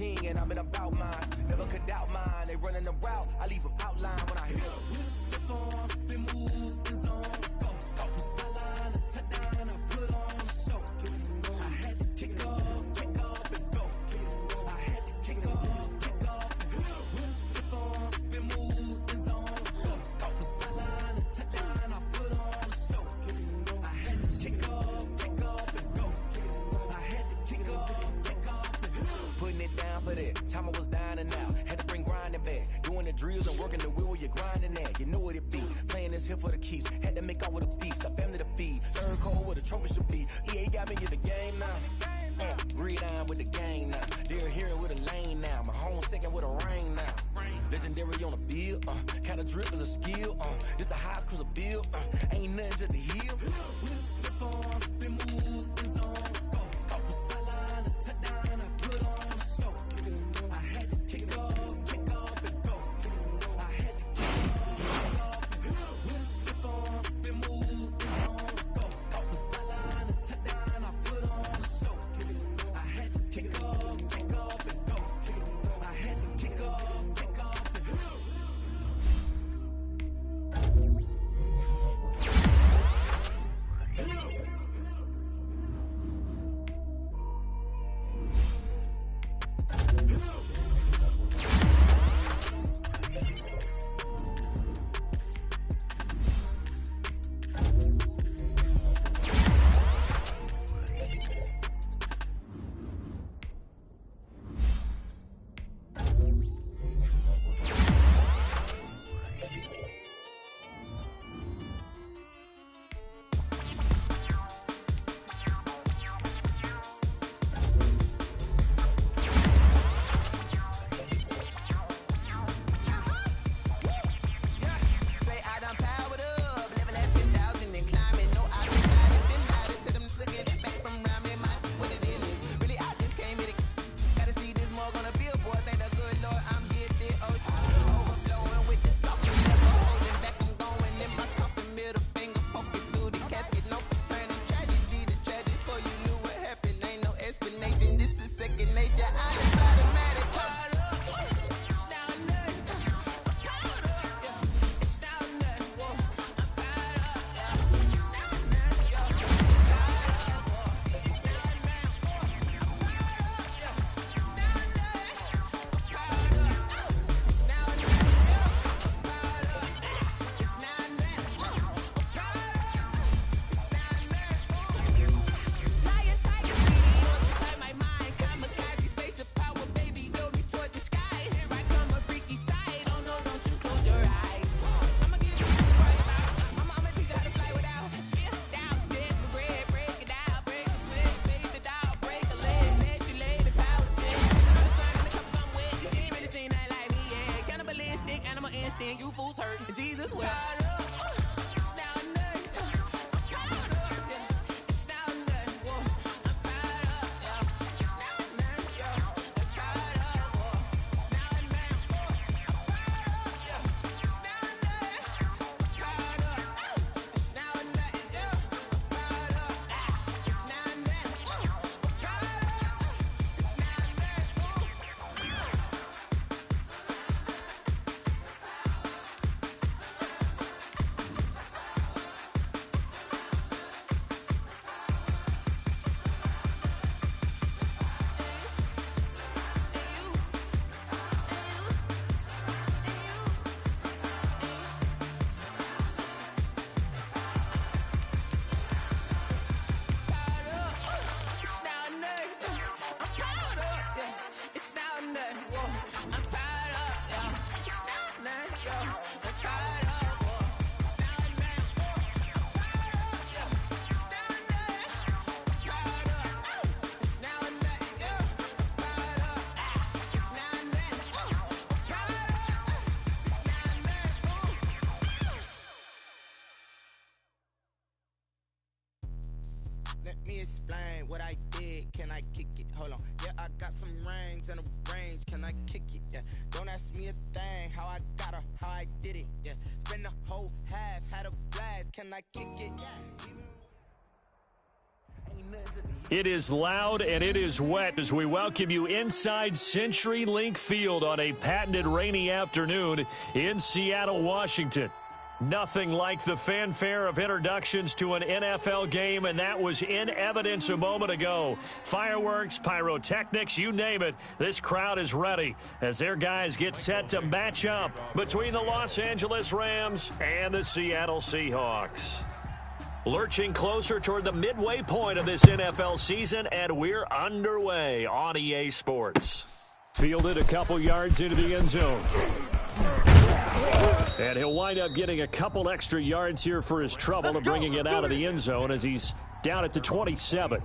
king and I've been about mine. Never could doubt mine. They running the route, I leave them outline when I hear stiff on, spin move, is on scope. Scope for sideline, a touchdown, I put on a show. I had to kick off and go. I had to kick off and go. Stiff on, spin move, is on scope. Scope for sideline, a touchdown, I put on a show. I had to kick off and go. I had to kick off and go. Putting it down for that. Time I was dying and out. Had to bring grinding back. Doing the drills and working the wheel where you're grinding at. You know what it be. Playing this here for the keeps. Had to make out with a feast. A family to feed. Third cold where the trophy should be. EA got me in the game now. Breed on with the gang now. They're hearing with a lane now. My home second with a rain now. Legendary on the field. Kind of drip is a skill. This the highest cruiser bill. Ain't nothing just the heel. Step on, spin move is on scope. Scope for sideline, a touchdown, I put on a show. I had to kick off and go. I had to kick off and go. Step on, spin move is on scope. Scope for sideline, a touchdown, I put on a show. I had to kick off and go. I had to kick off and go. me explain what I did. Can I kick it? Hold on. Yeah, I got some rings and a range. Can I kick it? Yeah. Don't ask me a thing. How I got her, how I did it. Yeah. Spend the whole half, had a blast. Can I kick it? It is loud and it is wet as we welcome you inside CenturyLink Field on a patented rainy afternoon in Seattle, Washington. Nothing like the fanfare of introductions to an NFL game, and that was in evidence a moment ago. Fireworks, pyrotechnics, you name it, this crowd is ready as their guys get set to match up between the Los Angeles Rams and the Seattle Seahawks. Lurching closer toward the midway point of this NFL season, and we're underway on EA Sports. Fielded a couple yards into the end zone. And he'll wind up getting a couple extra yards here for his trouble and bringing it out of the end zone as he's down at the 27.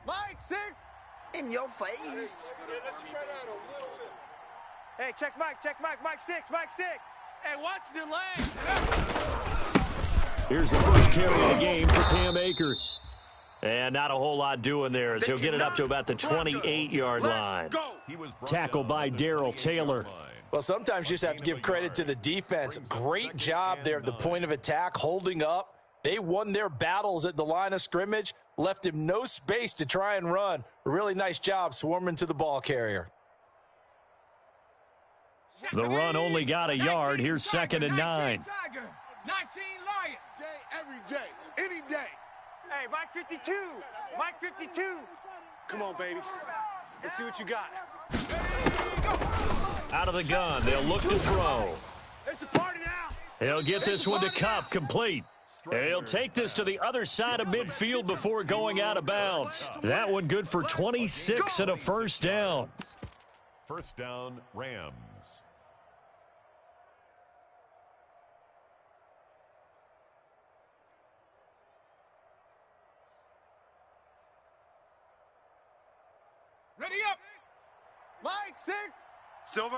Mike 6 in your face. Hey, check Mike, Mike 6, Mike 6. Hey, watch the lane. Here's the first carry of the game for Cam Akers. And not a whole lot doing there as he'll get it up to about the 28-yard line. Tackled by Darrell Taylor. Well, sometimes you just have to give credit to the defense. Great job there at the point of attack, holding up. They won their battles at the line of scrimmage, left him no space to try and run. A really nice job swarming to the ball carrier. The run only got a yard. Here's 2nd and 9. 19 Lion. Day, every day, any day. Hey, Mike 52. Mike 52. Come on, baby. Let's see what you got. Out of the gun, they'll look to throw. It's a party now. He'll get this one to Kupp, complete. And he'll take this to the other side of midfield before going out of bounds. That one good for 26 and a first down. First down, Rams. Ready up. Mike 6. Silver.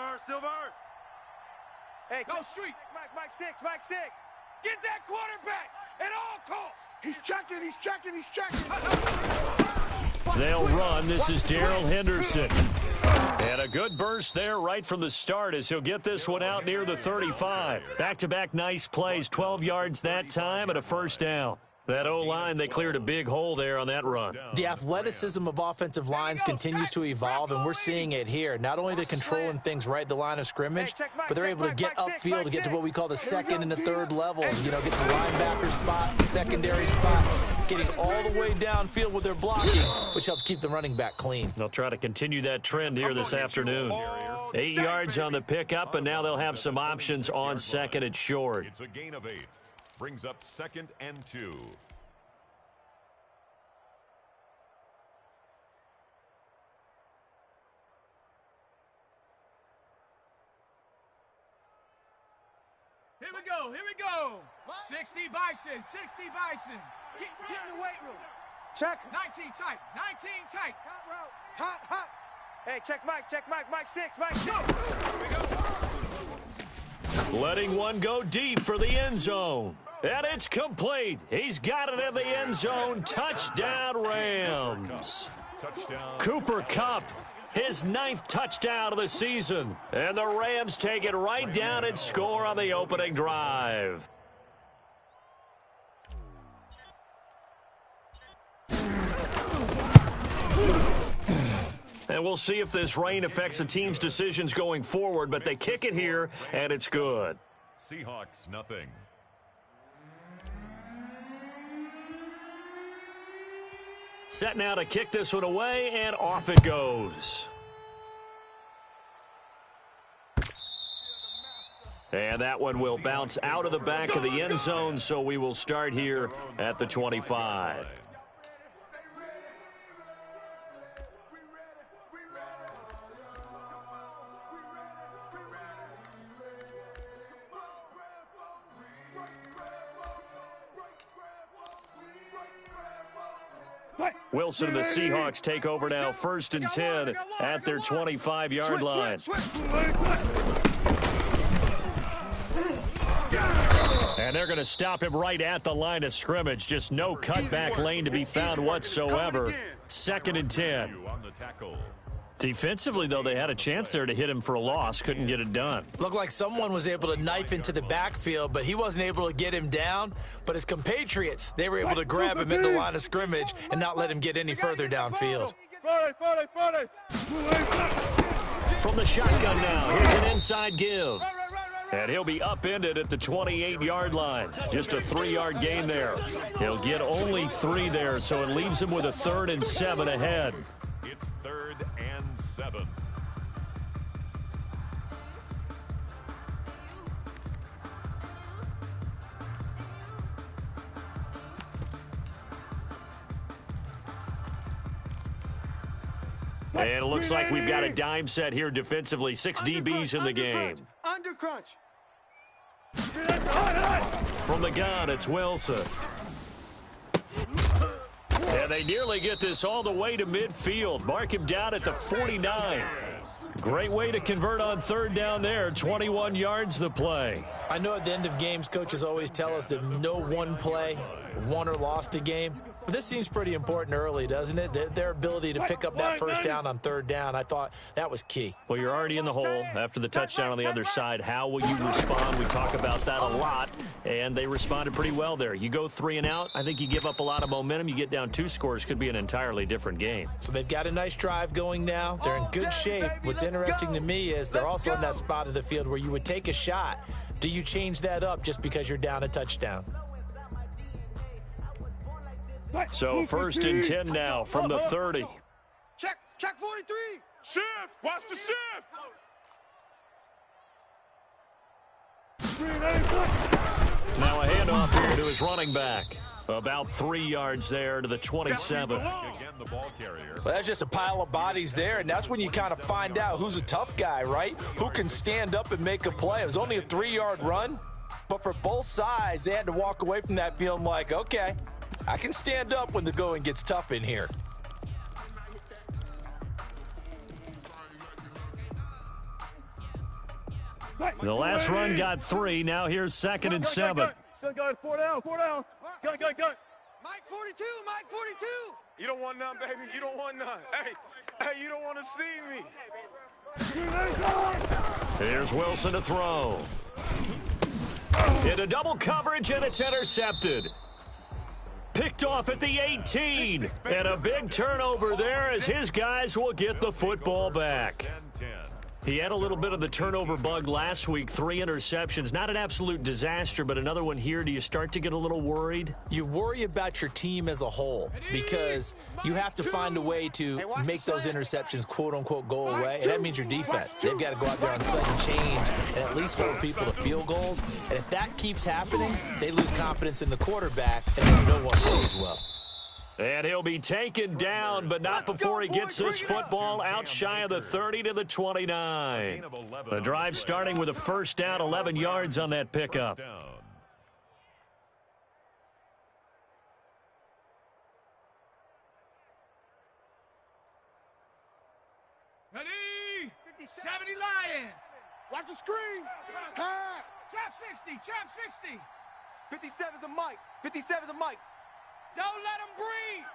Hey, go street. Mike 6, Mike 6. Get that quarterback at all costs. He's checking. They'll run. This is Darrell Henderson. And a good burst there right from the start as he'll get this one out near the 35. Back-to-back nice plays, 12 yards that time and a first down. That O-line, they cleared a big hole there on that run. The athleticism of offensive lines continues to evolve, and we're seeing it here. Not only are they controlling things right at the line of scrimmage, but they're able to get upfield to get to what we call the second and the third levels. You know, get to linebacker spot, secondary spot, getting all the way downfield with their blocking, which helps keep the running back clean. They'll try to continue that trend here this afternoon. 8 yards on the pickup, and now they'll have some options on second and short. It's a gain of 8. Brings up 2nd and 2. Here we go. 60 Bison. Get in the weight room. Check. 19 tight. Hot. Hey, check Mike, Mike 6, Mike 6. Letting one go deep for the end zone. And it's complete. He's got it in the end zone. Touchdown, Rams. Touchdown. Cooper Kupp, his 9th touchdown of the season. And the Rams take it right down and score on the opening drive. And we'll see if this rain affects the team's decisions going forward, but they kick it here, and it's good. Seahawks, nothing. Set now to kick this one away, and off it goes. And that one will bounce out of the back of the end zone, so we will start here at the 25. Wilson and the Seahawks take over now, 1st and 10 at their 25-yard line. And they're going to stop him right at the line of scrimmage. Just no cutback lane to be found whatsoever. 2nd and 10. Defensively, though, they had a chance there to hit him for a loss. Couldn't get it done. Looked like someone was able to knife into the backfield, but he wasn't able to get him down. But his compatriots, they were able to grab him at the line of scrimmage and not let him get any further downfield. From the shotgun now, here's an inside give. And he'll be upended at the 28-yard line. Just a 3-yard gain there. He'll get only 3 there, so it leaves him with a 3rd and 7 ahead. It's 3rd and 7. And it looks like we've got a dime set here defensively. 6 DBs in the game. Under crunch. From the gun, it's Wilson. And they nearly get this all the way to midfield. Mark him down at the 49. Great way to convert on 3rd down there. 21 yards the play. I know at the end of games, coaches always tell us that no one play won or lost a game. But this seems pretty important early, doesn't it? Their ability to pick up that 1st down on 3rd down, I thought that was key. Well, you're already in the hole after the touchdown on the other side. How will you respond? We talk about that a lot, and they responded pretty well there. You go 3 and out, I think you give up a lot of momentum. You get down 2 scores, could be an entirely different game. So they've got a nice drive going now. They're in good shape. What's interesting to me is they're also in that spot of the field where you would take a shot. Do you change that up just because you're down a touchdown? So 1st and 10 now from the 30. Check 43. Shift. Watch the shift. Now a handoff here to his running back. About 3 yards there to the 27. Again, the ball carrier. Well, that's just a pile of bodies there, and that's when you kind of find out who's a tough guy, right? Who can stand up and make a play. It was only a 3-yard run, but for both sides, they had to walk away from that feeling like, okay, I can stand up when the going gets tough in here. The last run got 3. Now here's 2nd and 7. Still got 4 down. Gun. Mike 42. You don't want none, baby. You don't want none. Hey, you don't want to see me. Here's Wilson to throw. Into double coverage, and it's intercepted. Picked off at the 18. And a big turnover there as his guys will get the football back. He had a little bit of the turnover bug last week, 3 interceptions. Not an absolute disaster, but another one here. Do you start to get a little worried? You worry about your team as a whole because you have to find a way to make those interceptions, quote-unquote, go away, and that means your defense. They've got to go out there on sudden change and at least hold people to field goals. And if that keeps happening, they lose confidence in the quarterback, and then no one plays well. And he'll be taken down, but not before he gets this football out shy of the 30 to the 29. The drive starting with a 1st down, 11 yards on that pickup. Ready? 70 Lion. Watch the screen. Pass. Trap 60. 57's the Mike. 57's the Mike. Don't let him breathe.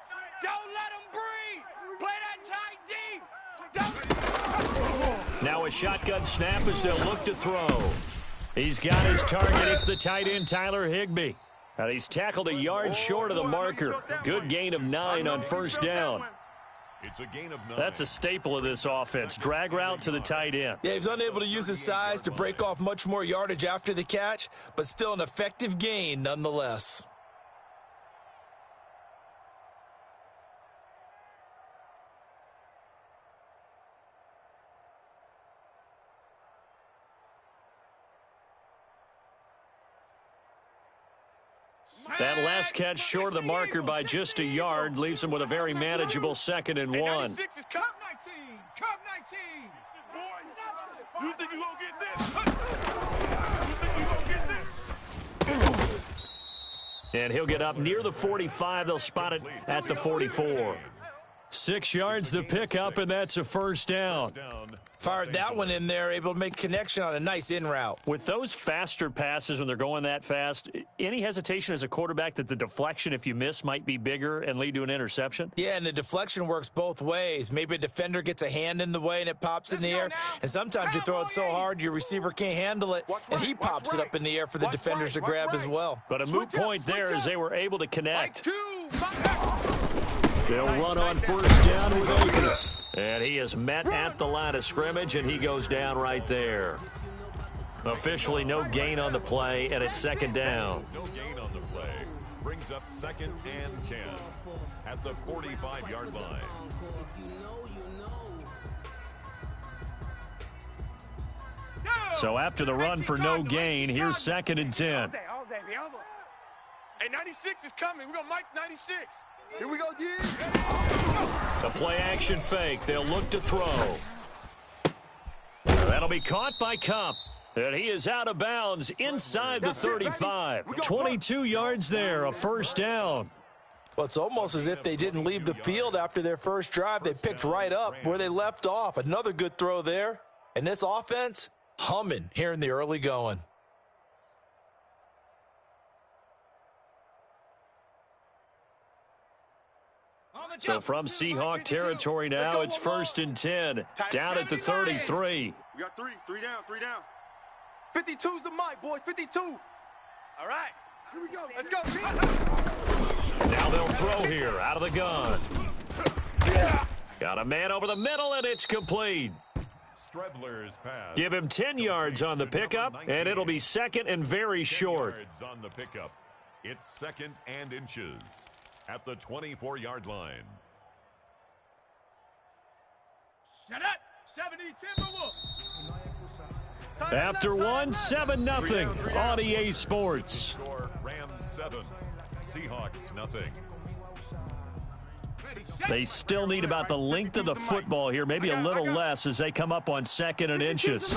Play that tight D. Now a shotgun snap as they'll look to throw. He's got his target. It's the tight end, Tyler Higbee. And he's tackled a yard short of the marker. Good gain of 9 on 1st down. It's a gain of 9. That's a staple of this offense. Drag route to the tight end. Yeah, he was unable to use his size to break off much more yardage after the catch, but still an effective gain nonetheless. That last catch short of the marker by just a yard leaves him with a very manageable 2nd and 1. Cup 19. You think you gonna get this? And he'll get up near the 45. They'll spot it at the 44. 6 yards the pickup, and that's a first down. Fired that one in there, able to make connection on a nice in route. With those faster passes when they're going that fast, any hesitation as a quarterback that the deflection, if you miss, might be bigger and lead to an interception? Yeah, and the deflection works both ways. Maybe a defender gets a hand in the way and it pops in the air, and sometimes you throw it so hard your receiver can't handle it, and he pops it up in the air for the defenders to grab as well. But a moot point there as they were able to connect. They'll run on first down with Akers. And he is met at the line of scrimmage, and he goes down right there. Officially no gain on the play, and it's second down. No gain on the play. Brings up 2nd and 10 at the 45-yard line. So after the run for no gain, here's 2nd and 10. Hey, 96 is coming. We're going to Mike 96. Here we go, G. The play action fake. They'll look to throw. That'll be caught by Cup. And he is out of bounds inside the 35. 22 yards there, a first down. Well, it's almost as if they didn't leave the field after their first drive. They picked right up where they left off. Another good throw there. And this offense, humming here in the early going. So from Seahawk territory now, it's 1st and 10. Down at the 33. We got three down. 52's the mic, boys, 52. All right, here we go. Let's go. Now they'll throw here out of the gun. Got a man over the middle, and it's complete. Strebler's pass. Give him 10 yards on the pickup, and it'll be 2nd and very short. Yards on the pickup. It's 2nd and inches at the 24-yard line. Shut up! 70 Timberwolves. After one, 7-0 on EA Sports. Score Rams 7, Seahawks nothing. They still need about the length of the football here, maybe a little less as they come up on 2nd and inches.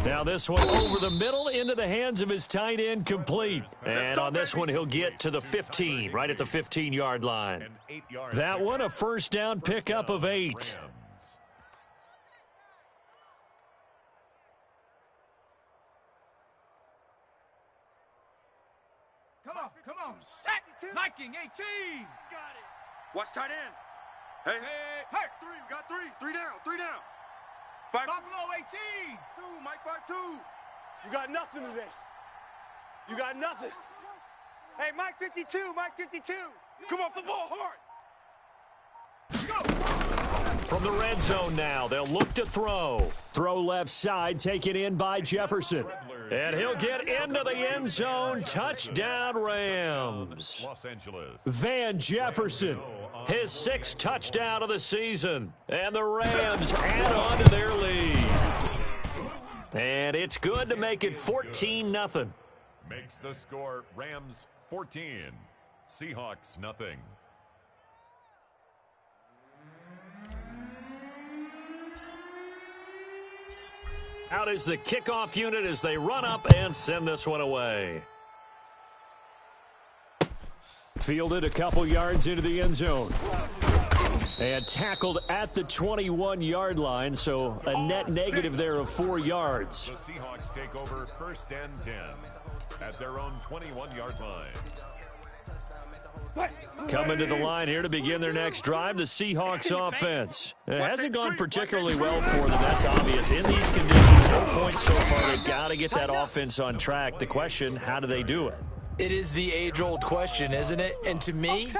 Now this one over the middle into the hands of his tight end, complete. And on this one, he'll get to the 15, right at the 15-yard line. That one, a first down pickup of 8. Come on. Set. Viking 18. Got it. Watch tight end. Hey. Hurt. We got three down. Buffalo 18. 2, Mike 5-2. You got nothing today. You got nothing. Hey, Mike 52. Come off the ball hard. From the red zone now, they'll look to throw. Throw left side, taken in by Jefferson. And he'll get into the end zone. Touchdown, Rams. Los Angeles. Van Jefferson, his 6th touchdown of the season. And the Rams add on to their lead. And it's good to make it 14-0. Makes the score Rams 14, Seahawks nothing. Out is the kickoff unit as they run up and send this one away. Fielded a couple yards into the end zone. And tackled at the 21-yard line, so a net negative there of 4 yards. The Seahawks take over 1st and 10 at their own 21-yard line. Coming to the line here to begin their next drive, the Seahawks offense. It hasn't gone particularly well for them, that's obvious. In these conditions, no points so far. They've got to get that offense on track. The question, how do they do it? It is the age-old question, isn't it? And to me,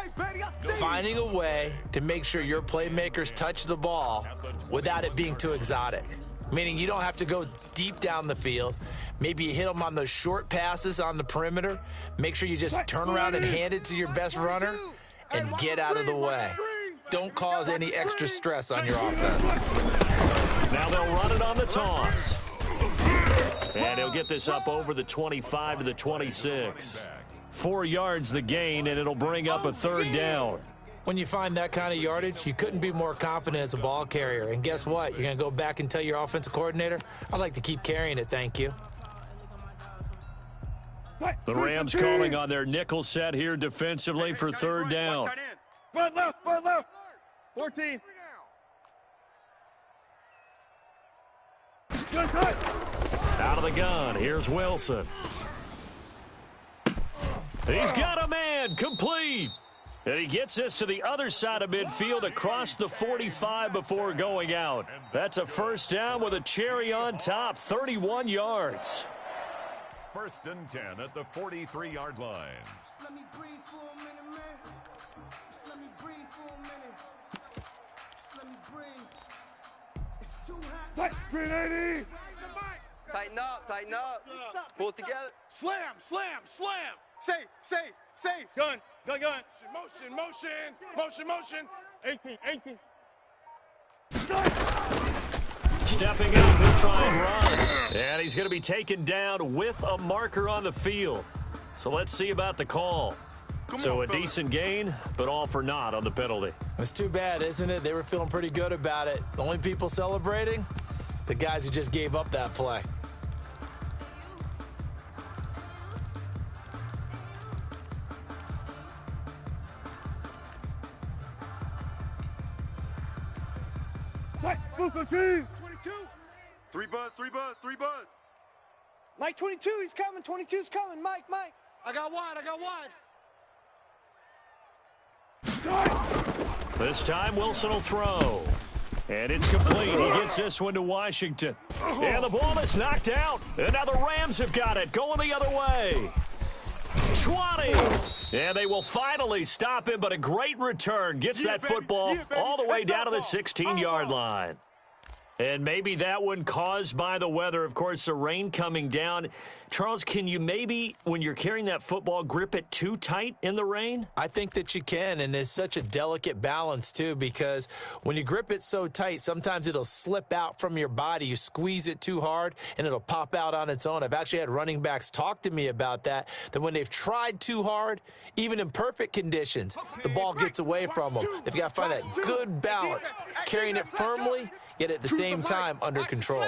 finding a way to make sure your playmakers touch the ball without it being too exotic. Meaning you don't have to go deep down the field. Maybe you hit them on those short passes on the perimeter. Make sure you just turn around and hand it to your best runner and get out of the way. Don't cause any extra stress on your offense. Now they'll run it on the toss. And he'll get this up over the 25 to the 26. 4 yards the gain, and it'll bring up a 3rd down. When you find that kind of yardage, you couldn't be more confident as a ball carrier. And guess what? You're going to go back and tell your offensive coordinator, I'd like to keep carrying it, thank you. The Rams calling on their nickel set here defensively for third down. Butt left. 14. Good cut. Out of the gun, here's Wilson. He's got a man, complete. And he gets this to the other side of midfield across the 45 before going out. That's a first down with a cherry on top, 31 yards. 1st and 10 at the 43-yard line. Let me breathe for a minute, man. Just let me breathe for a minute. Just let me breathe. It's too hot. 380. Tighten up. Pull it together. Slam. Safe. Gun. Motion. 18. Stepping up, he'll try and run. And he's going to be taken down with a marker on the field. So let's see about the call. So a decent gain, but all for naught on the penalty. It's too bad, isn't it? They were feeling pretty good about it. The only people celebrating? The guys who just gave up that play. Buffalo team. 22. 3 buzz. Mike 22, he's coming. 22's coming. Mike. I got wide. This time Wilson will throw. And it's complete. He gets this one to Washington. And the ball is knocked out. And now the Rams have got it. Going the other way. 20. And they will finally stop him, but a great return. Gets that football all the way down to the 16-yard line. And maybe that one caused by the weather. Of course, the rain coming down. Charles, can you maybe, when you're carrying that football, grip it too tight in the rain? I think that you can, and it's such a delicate balance, too, because when you grip it so tight, sometimes it'll slip out from your body. You squeeze it too hard, and it'll pop out on its own. I've actually had running backs talk to me about that when they've tried too hard, even in perfect conditions, the ball gets away from them. They've got to find that good balance, carrying it firmly, yet at the same time under control.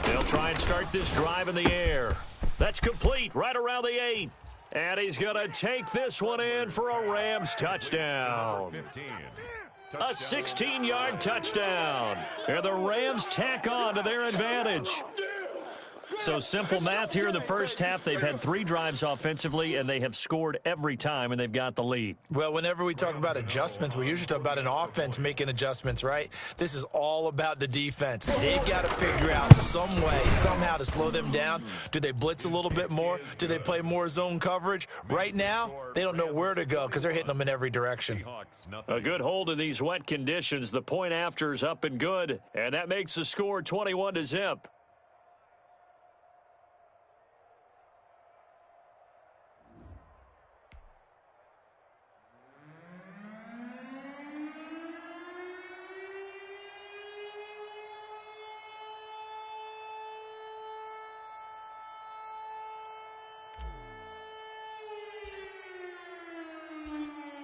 They'll try and start this drive in the air. That's complete right around the 8. And he's going to take this one in for a Rams touchdown. A 16-yard touchdown. And the Rams tack on to their advantage. So simple math here in the first half. They've had 3 drives offensively, and they have scored every time, and they've got the lead. Well, whenever we talk about adjustments, we usually talk about an offense making adjustments, right? This is all about the defense. They've got to figure out some way, somehow to slow them down. Do they blitz a little bit more? Do they play more zone coverage? Right now, they don't know where to go because they're hitting them in every direction. A good hold in these wet conditions. The point after is up and good, and that makes the score 21-0.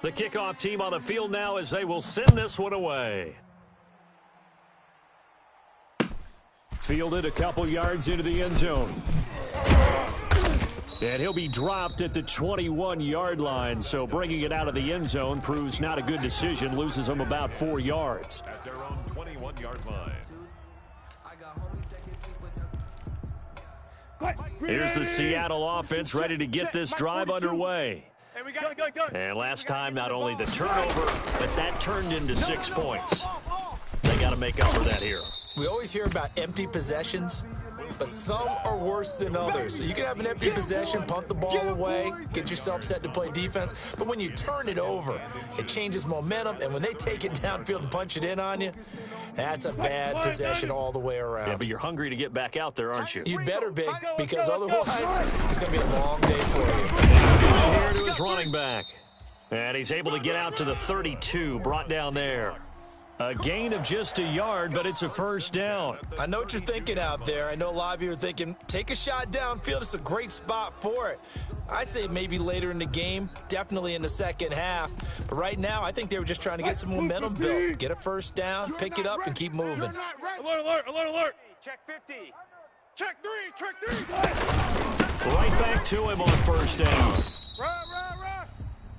The kickoff team on the field now as they will send this one away. Fielded a couple yards into the end zone. And he'll be dropped at the 21-yard line, so bringing it out of the end zone proves not a good decision, loses him about 4 yards. At their own 21-yard line. Here's the Seattle offense ready to get this drive underway. And last time, not only the turnover, but that turned into 6 points. They got to make up for that here. We always hear about empty possessions, but some are worse than others. So you can have an empty possession, punt the ball away, get yourself set to play defense. But when you turn it over, it changes momentum. And when they take it downfield and punch it in on you, that's a bad possession all the way around. Yeah, but you're hungry to get back out there, aren't you? You better be, because otherwise it's going to be a long day for you. Here to his running back. And he's able to get out to the 32, brought down there. A gain of just a yard, but it's a first down. I know what you're thinking out there. I know a lot of you are thinking, take a shot downfield. It's a great spot for it. I'd say maybe later in the game, definitely in the second half. But right now, I think they were just trying to get some momentum built. Get a first down, pick it up, and keep moving. Alert. Check 50. Check 3. Right back to him on first down. Run, run, run.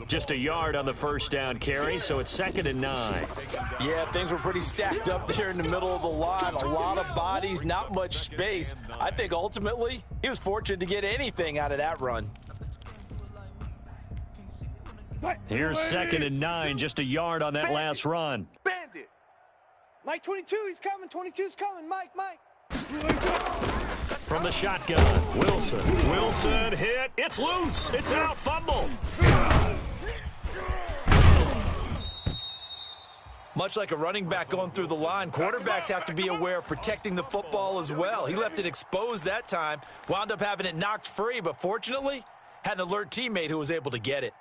Just a yard on the first down carry, so it's 2nd and 9. Yeah, things were pretty stacked up there in the middle of the line. A lot of bodies, not much space. I think ultimately he was fortunate to get anything out of that run. Here's 2nd and 9, just a yard on that last run. Bandit. Mike 22, he's coming. 22's coming. Mike. From the shotgun, Wilson hit. It's loose. It's out. Fumble. Much like a running back going through the line, quarterbacks have to be aware of protecting the football as well. He left it exposed that time, wound up having it knocked free, but fortunately had an alert teammate who was able to get it.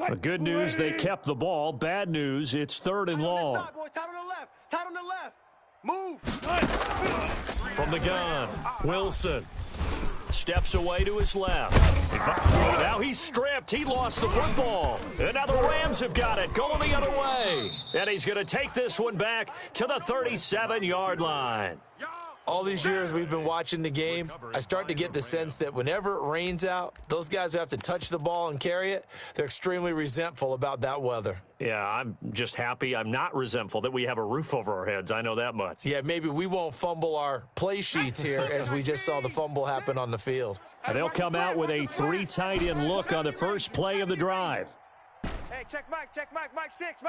The good news, they kept the ball. Bad news, it's 3rd and long. Tight on the left. Move. From the gun, Wilson steps away to his left. Now he's stripped. He lost the football. And now the Rams have got it, going the other way. And he's going to take this one back to the 37-yard line. All these years we've been watching the game, I start to get the sense that whenever it rains out, those guys who have to touch the ball and carry it, they're extremely resentful about that weather. Yeah, I'm just happy I'm not resentful that we have a roof over our heads. I know that much. Yeah, maybe we won't fumble our play sheets here as we just saw the fumble happen on the field. And they'll come out with a 3 tight end look on the first play of the drive. Hey, check Mike. Mike 6.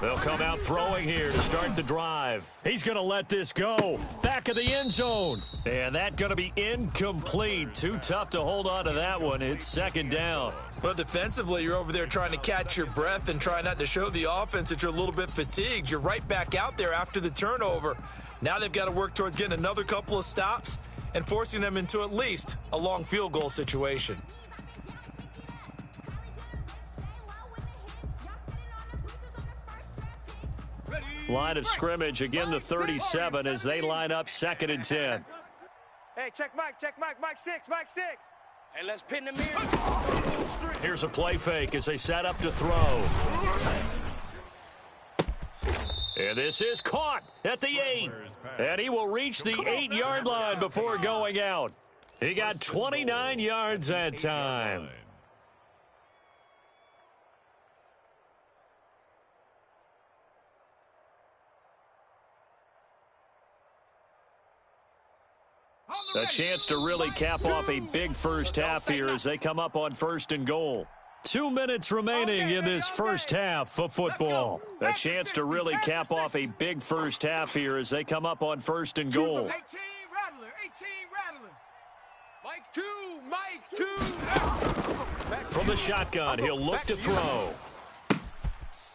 They'll come out throwing here to start the drive. He's going to let this go. Back of the end zone. And that's going to be incomplete. Too tough to hold on to that one. It's 2nd down. Well, defensively, you're over there trying to catch your breath and try not to show the offense that you're a little bit fatigued. You're right back out there after the turnover. Now they've got to work towards getting another couple of stops and forcing them into at least a long field goal situation. Line of scrimmage, again the 37 as they line up 2nd and 10. Hey, check Mike. Mike 6. Hey, let's pin them in. Here's a play fake as they set up to throw. And this is caught at the 8. And he will reach the 8-yard line before going out. He got 29 yards that time. A chance to really cap off a big first half here as they come up on 1st and goal. 2 minutes remaining in this first half of football. A chance to really cap off a big first half here as they come up on 1st and goal. 18 rattler. Mike 2. From the shotgun, he'll look to throw.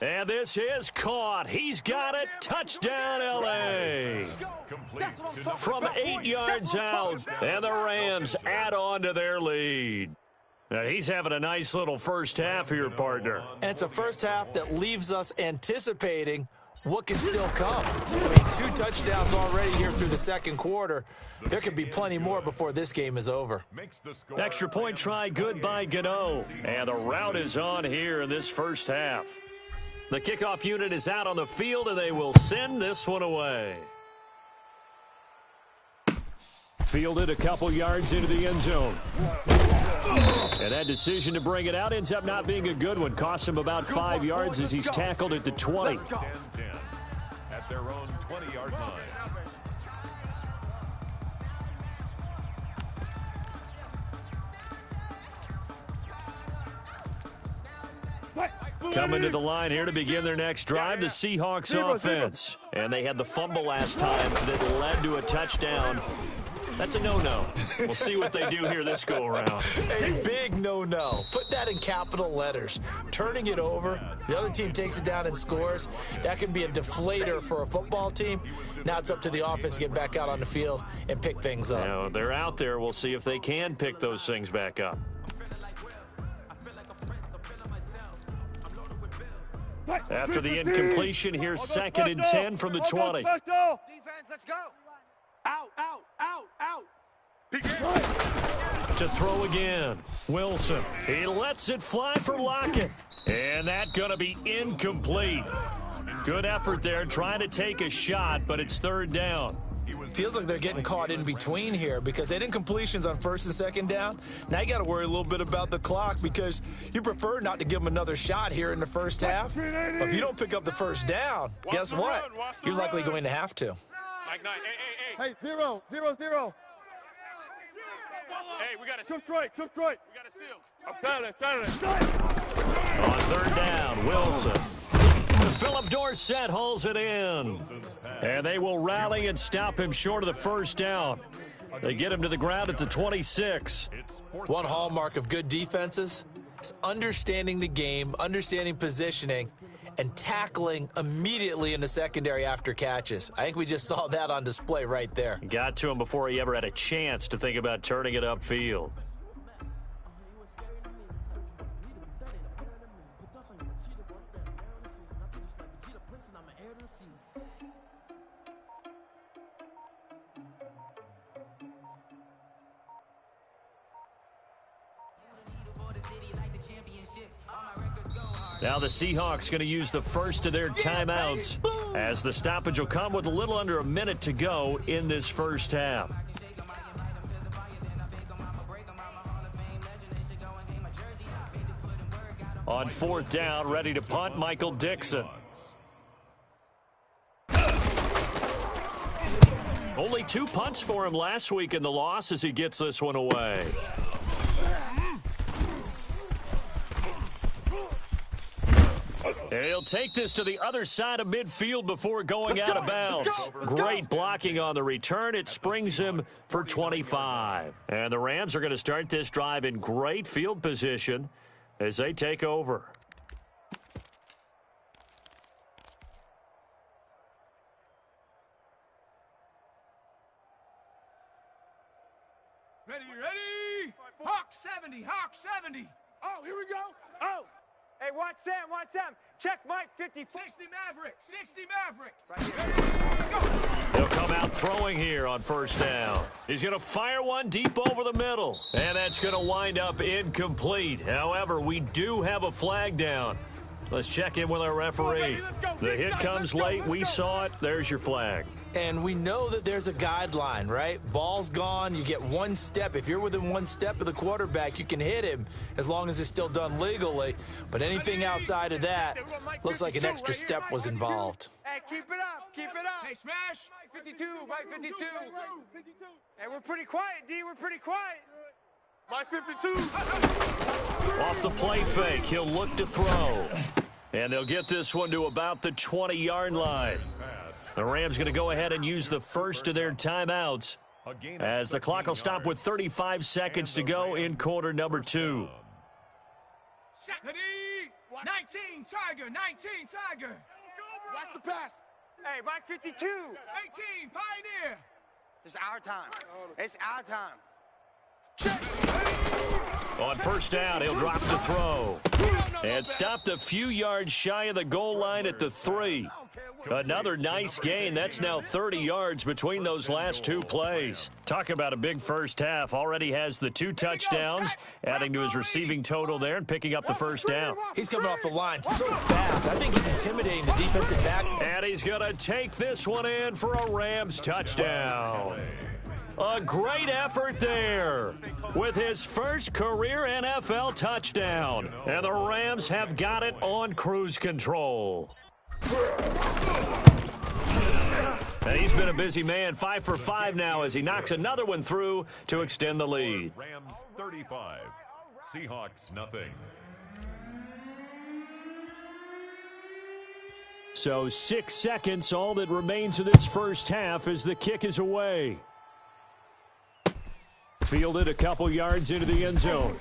And this is caught. He's got it. Touchdown, L.A. From 8 yards out, and the Rams add on to their lead. Now, he's having a nice little first half here, partner. And it's a first half that leaves us anticipating what can still come. I mean, 2 touchdowns already here through the 2nd quarter. There could be plenty more before this game is over. Extra point try good by Gano. And the route is on here in this first half. The kickoff unit is out on the field, and they will send this one away. Fielded a couple yards into the end zone. And that decision to bring it out ends up not being a good one. Cost him about 5 yards as he's tackled at the 20. 10-10 at their own 20-yard line. Coming to the line here to begin their next drive, the Seahawks offense. And they had the fumble last time that led to a touchdown. That's a no-no. We'll see what they do here this go-around. A big no-no. Put that in capital letters. Turning it over, the other team takes it down and scores. That can be a deflator for a football team. Now it's up to the offense to get back out on the field and pick things up. Now, they're out there. We'll see if they can pick those things back up. After the incompletion, here's 2nd and 10 from the 20. Defense, let's go. Out, out, out, out. To throw again. Wilson. He lets it fly for Lockett. And that's going to be incomplete. Good effort there trying to take a shot, but it's third down. Feels like they're getting caught in between here because they didn't completions on first and second down. Now you got to worry a little bit about the clock because you prefer not to give them another shot here in the first half. But if you don't pick up the first down, guess what? You're likely going to have to. Mike 9, hey, 0, 0, 0. Hey, we got to shift right. We got to seal. I'm trying it. On third down, Wilson. Philip Dorsett hauls it in. And they will rally and stop him short of the first down. They get him to the ground at the 26. One hallmark of good defenses is understanding the game, understanding positioning, and tackling immediately in the secondary after catches. I think we just saw that on display right there. Got to him before he ever had a chance to think about turning it upfield. Now the Seahawks going to use the first of their timeouts as the stoppage will come with a little under a minute to go in this first half. On fourth down, ready to punt, Michael Dixon. Only 2 punts for him last week in the loss as he gets this one away. He'll take this to the other side of midfield before going out of bounds. Great blocking on the return. It springs him for 25. And the Rams are going to start this drive in great field position as they take over. Ready? Hawk 70, Hawk 70. Oh, here we go. Oh. Hey, watch Sam. Check Mike 54. 60 Maverick. Right here. He'll come out throwing here on first down. He's going to fire one deep over the middle. And that's going to wind up incomplete. However, we do have a flag down. Let's check in with our referee. The hit comes late. We saw it. There's your flag. And we know that there's a guideline, right? Ball's gone. You get 1 step. If you're within 1 step of the quarterback, you can hit him as long as it's still done legally. But anything outside of that looks like an extra step was involved. Hey, keep it up. Hey, smash. Mike 52. Hey, we're pretty quiet, D. We're pretty quiet. Mike 52. Off the play fake, he'll look to throw. And they'll get this one to about the 20-yard line. The Rams going to go ahead and use the first of their timeouts as the clock will stop with 35 seconds to go in quarter number 2. 19 Tiger. Watch the pass. Hey, Mike 52. 18 Pioneer. It's our time. On first down, he'll drop to throw. And stopped a few yards shy of the goal line at the 3. Another nice gain. That's now 30 yards between those last 2 plays. Talk about a big first half. Already has the 2 touchdowns, adding to his receiving total there and picking up the first down. He's coming off the line so fast. I think he's intimidating the defensive back. And he's going to take this one in for a Rams touchdown. A great effort there with his first career NFL touchdown. And the Rams have got it on cruise control. And he's been a busy man, 5 for 5 now as he knocks another one through to extend the lead. Rams 35, Seahawks nothing. So 6 seconds, all that remains of this first half as the kick is away. Fielded a couple yards into the end zone.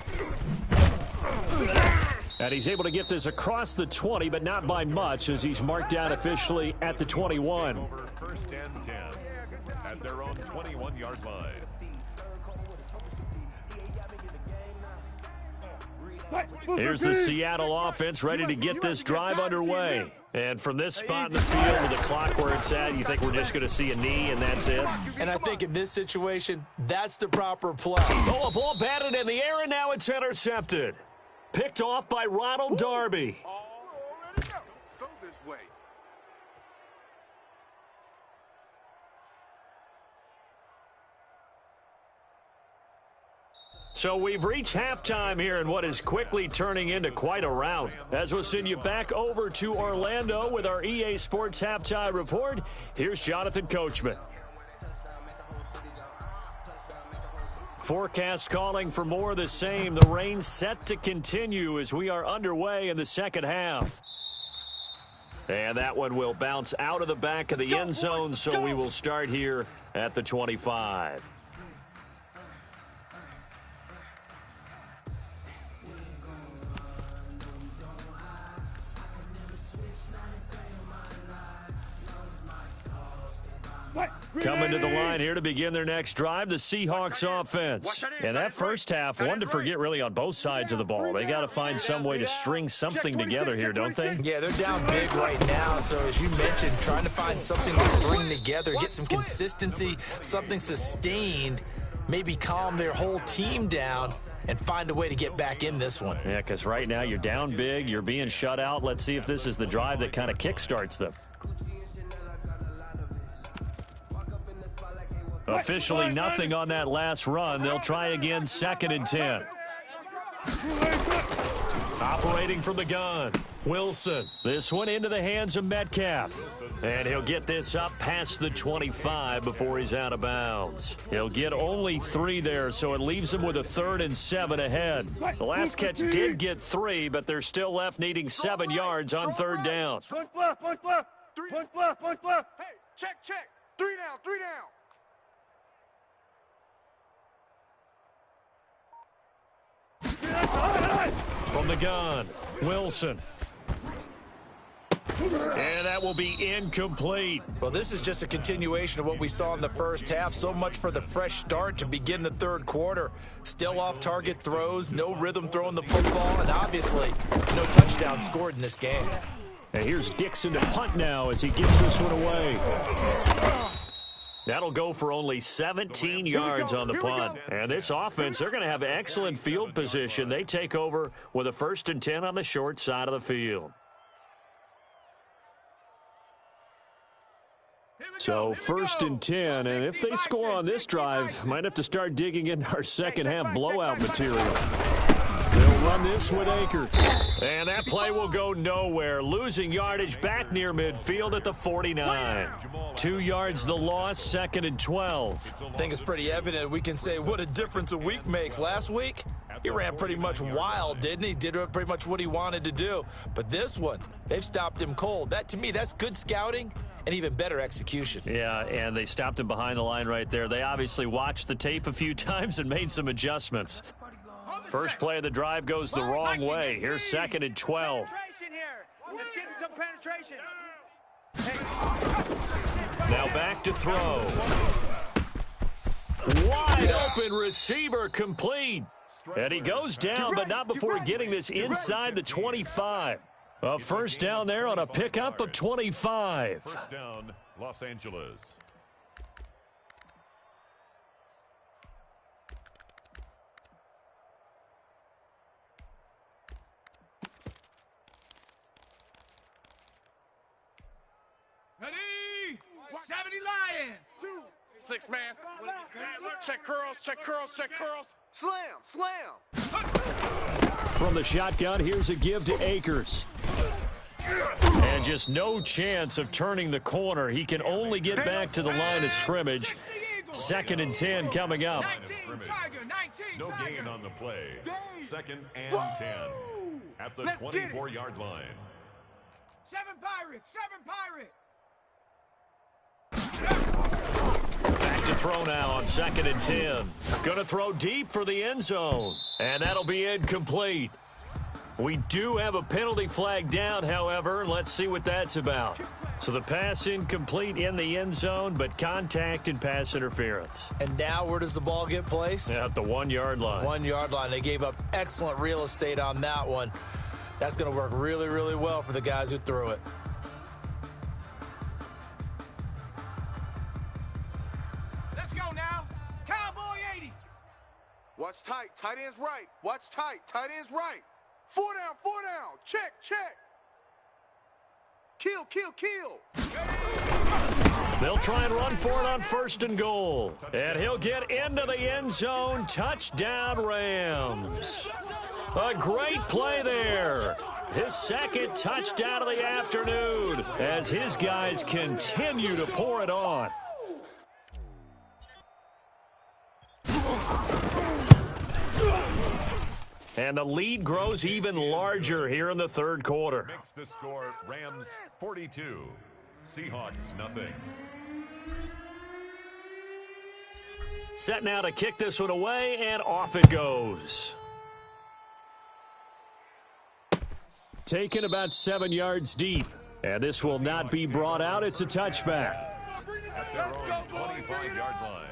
And he's able to get this across the 20, but not by much as he's marked down officially at the 21. Over first and 10 at their own 21-yard line. Here's the Seattle offense ready to get this drive underway. And from this spot in the field with the clock where it's at, you think we're just going to see a knee and that's it? And I think in this situation, that's the proper play. Oh, a ball batted in the air, and now it's intercepted. Picked off by Ronald Darby. Go this way. So we've reached halftime here in what is quickly turning into quite a rout. As we'll send you back over to Orlando with our EA Sports Halftime Report, here's Jonathan Coachman. Forecast calling for more of the same. The rain set to continue as we are underway in the second half. And that one will bounce out of the back of the end zone, so we will start here at the 25. Coming to the line here to begin their next drive, the Seahawks offense. And that first half, one to forget really on both sides of the ball. They got to find some way to string something together here, don't they? Yeah, they're down big right now. So as you mentioned, trying to find something to string together, get some consistency, something sustained, maybe calm their whole team down and find a way to get back in this one. Yeah, because right now you're down big, you're being shut out. Let's see if this is the drive that kind of kickstarts them. Officially nothing on that last run. They'll try again, 2nd and 10. Operating from the gun, Wilson. This one into the hands of Metcalf. And he'll get this up past the 25 before he's out of bounds. He'll get only 3 there, so it leaves him with a 3rd and 7 ahead. The last catch did get 3, but they're still left needing 7 yards on 3rd down. Punch left, punch left. Punch left, punch left. Hey, check. 3 down, 3 down. From the gun, Wilson. And that will be incomplete. Well, this is just a continuation of what we saw in the first half. So much for the fresh start to begin the third quarter. Still off-target throws, no rhythm throwing the football, and obviously no touchdown scored in this game. And here's Dixon to punt now as he gives this one away. That'll go for only 17 yards on the punt. And this offense, they're going to have excellent field position. They take over with a 1st and 10 on the short side of the field. So 1st and 10, and if they score on this drive, might have to start digging into our second half blowout material. They'll run this with Akers. And that play will go nowhere. Losing yardage back near midfield at the 49. 2 yards the loss, 2nd and 12. I think it's pretty evident. We can say what a difference a week makes. Last week, he ran pretty much wild, didn't he? Did pretty much what he wanted to do. But this one, they've stopped him cold. That, to me, that's good scouting and even better execution. Yeah, and they stopped him behind the line right there. They obviously watched the tape a few times and made some adjustments. First play of the drive goes the wrong way. Here's 2nd and 12. Let's get some penetration. Now back to throw. Wide open receiver complete. And he goes down, but not before getting this inside the 25. A 1st down there on a pickup of 25. 1st down, Los Angeles. Ready? 70 Lions. 6 man. Check curls. Slam. From the shotgun, here's a give to Akers. And just no chance of turning the corner. He can only get back to the line of scrimmage. 2nd and 10 coming up. No gain on the play. 2nd and 10 at the 24-yard line. 7 Pirates. Back to throw now on 2nd and 10. Going to throw deep for the end zone. And that'll be incomplete. We do have a penalty flag down, however. Let's see what that's about. So the pass incomplete in the end zone, but contact and pass interference. And now where does the ball get placed? At the 1-yard line. 1-yard line. They gave up excellent real estate on that one. That's going to work really, really well for the guys who threw it. Let's go now. Cowboy 80. Watch tight. Tight end's right. Watch tight. Tight end's right. 4 down. 4 down. Check. Check. Kill. Kill. Kill. They'll try and run for it on 1st and goal. And he'll get into the end zone. Touchdown, Rams. A great play there. His second touchdown of the afternoon as his guys continue to pour it on. And the lead grows even larger here in the third quarter. Makes the score Rams 42, Seahawks nothing. Set now to kick this one away, and off it goes. Taken about 7 yards deep. And this will not be brought out. It's a touchback. At their own 25-yard line.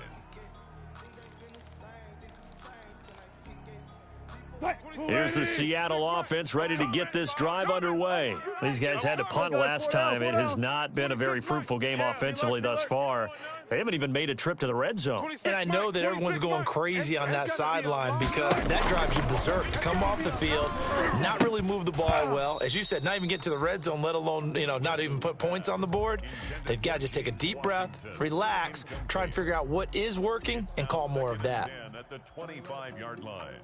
Here's the Seattle offense ready to get this drive underway. These guys had to punt last time. It has not been a very fruitful game offensively thus far. They haven't even made a trip to the red zone. And I know that everyone's going crazy on that sideline because that drives you berserk to come off the field, not really move the ball well. As you said, not even get to the red zone, let alone, not even put points on the board. They've got to just take a deep breath, relax, try and figure out what is working, and call more of that. At the 25-yard line.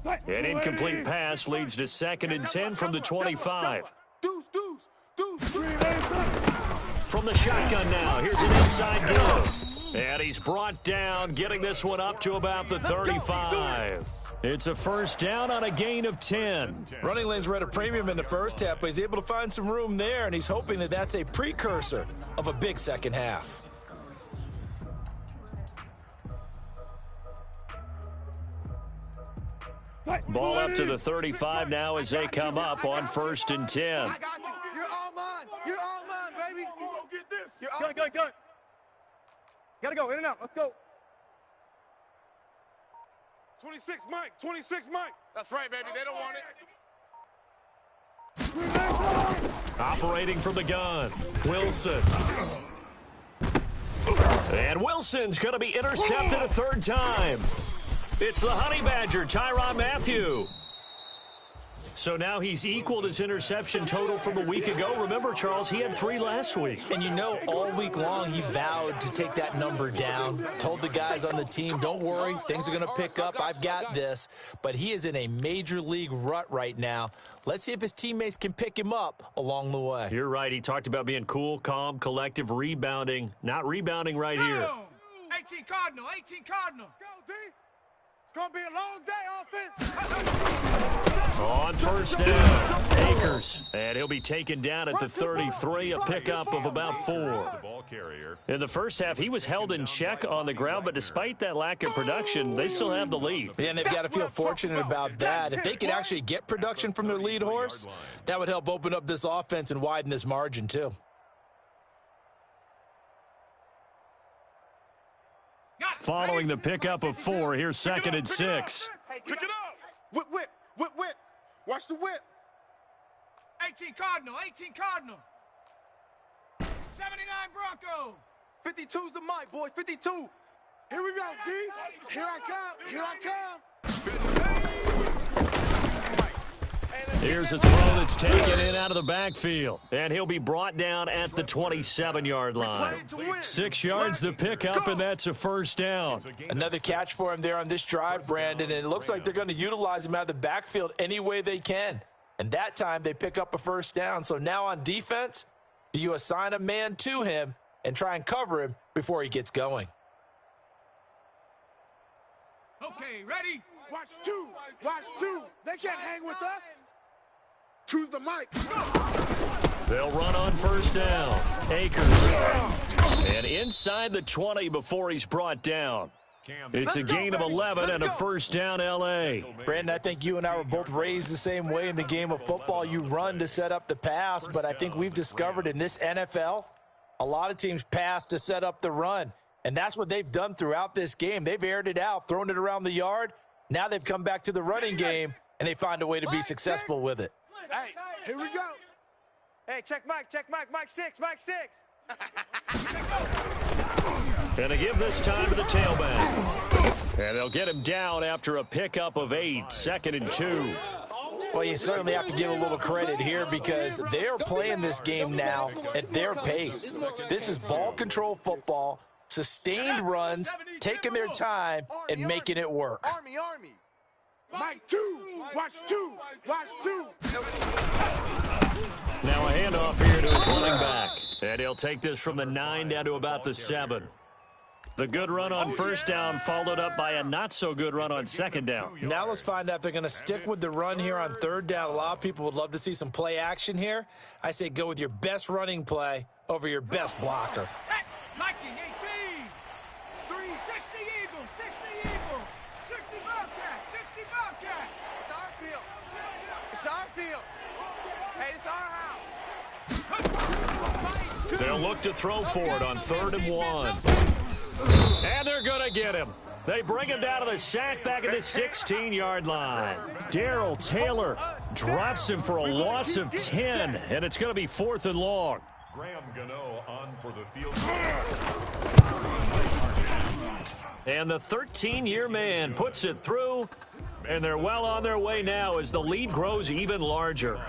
An incomplete pass leads to 2nd and 10 from the 25. From the shotgun now, here's an inside give. And he's brought down, getting this one up to about the 35. It's a first down on a gain of 10. Running lanes were at a premium in the first half, but he's able to find some room there, and he's hoping that that's a precursor of a big second half. Ball up to the 35 now as they come up on 1st and 10. I got you. You're all mine. You're all mine, baby. Go get this. You're all go. Gotta go. In and out. Let's go. 26 Mike. 26 Mike. That's right, baby. They don't want it. Operating from the gun, Wilson. And Wilson's going to be intercepted a third time. It's the Honey Badger, Tyrann Mathieu. So now he's equaled his interception total from a week ago. Remember, Charles, he had 3 last week. And all week long he vowed to take that number down. Told the guys on the team, don't worry, things are going to pick up. I've got this. But he is in a major league rut right now. Let's see if his teammates can pick him up along the way. You're right. He talked about being cool, calm, collective, rebounding. Not rebounding right here. 18 Cardinal. 18 Cardinal. Let's go, D. It's going to be a long day, offense. On first down, Akers. And he'll be taken down at the 33, a pickup of about 4. In the first half, he was held in check on the ground, but despite that lack of production, they still have the lead. Yeah, and they've got to feel fortunate about that. If they could actually get production from their lead horse, that would help open up this offense and widen this margin, too. Following the pickup of 4, here's 2nd and 6. Pick it up. Whip. Watch the whip. 18 Cardinal. 18 Cardinal. 79 Bronco. 52's the mic, boys. 52. Here we go, D. Here I come. Here I come. Here's a throw that's taken in out of the backfield. And he'll be brought down at the 27-yard line. 6 yards the pickup, and that's a first down. Another catch for him there on this drive, Brandon, and it looks like they're going to utilize him out of the backfield any way they can. And that time they pick up a first down. So now on defense, do you assign a man to him and try and cover him before he gets going? Okay, ready? Watch 2. Watch 2. They can't hang with us. Choose the mic. They'll run on first down. Akers. And inside the 20 before he's brought down. It's a gain of 11 and a first down, L.A. Brandon, I think you and I were both raised the same way in the game of football. You run to set up the pass, but I think we've discovered in this NFL, a lot of teams pass to set up the run, and that's what they've done throughout this game. They've aired it out, thrown it around the yard. Now they've come back to the running game, and they find a way to be successful with it. Hey, here we go. Hey, check Mike, Mike 6, Mike 6. Gonna give this time to the tailback. And they'll get him down after a pickup of 8, 2nd and 2. Well, you certainly have to give a little credit here because they're playing this game now at their pace. This is ball control football, sustained runs, taking their time and making it work. Army. Mike 2, watch 2, watch 2. Now a handoff here to his running back. And he'll take this from the 9 down to about the 7. The good run on first down followed up by a not-so-good run on second down. Now let's find out if they're going to stick with the run here on third down. A lot of people would love to see some play action here. I say go with your best running play over your best blocker. Viking 18. 60 Eagles, 60 Eagles, 60 Bobcat, 60 Bobcat. It's our field. It's our field. Hey, it's our house. They'll look to throw for it on 3rd and 1. And they're going to get him. They bring him down to the sack back at the 16-yard line. Darrell Taylor drops him for a loss of 10, and it's going to be 4th and long. Graham Gano on for the field. And the 13-year man puts it through, and they're well on their way now as the lead grows even larger.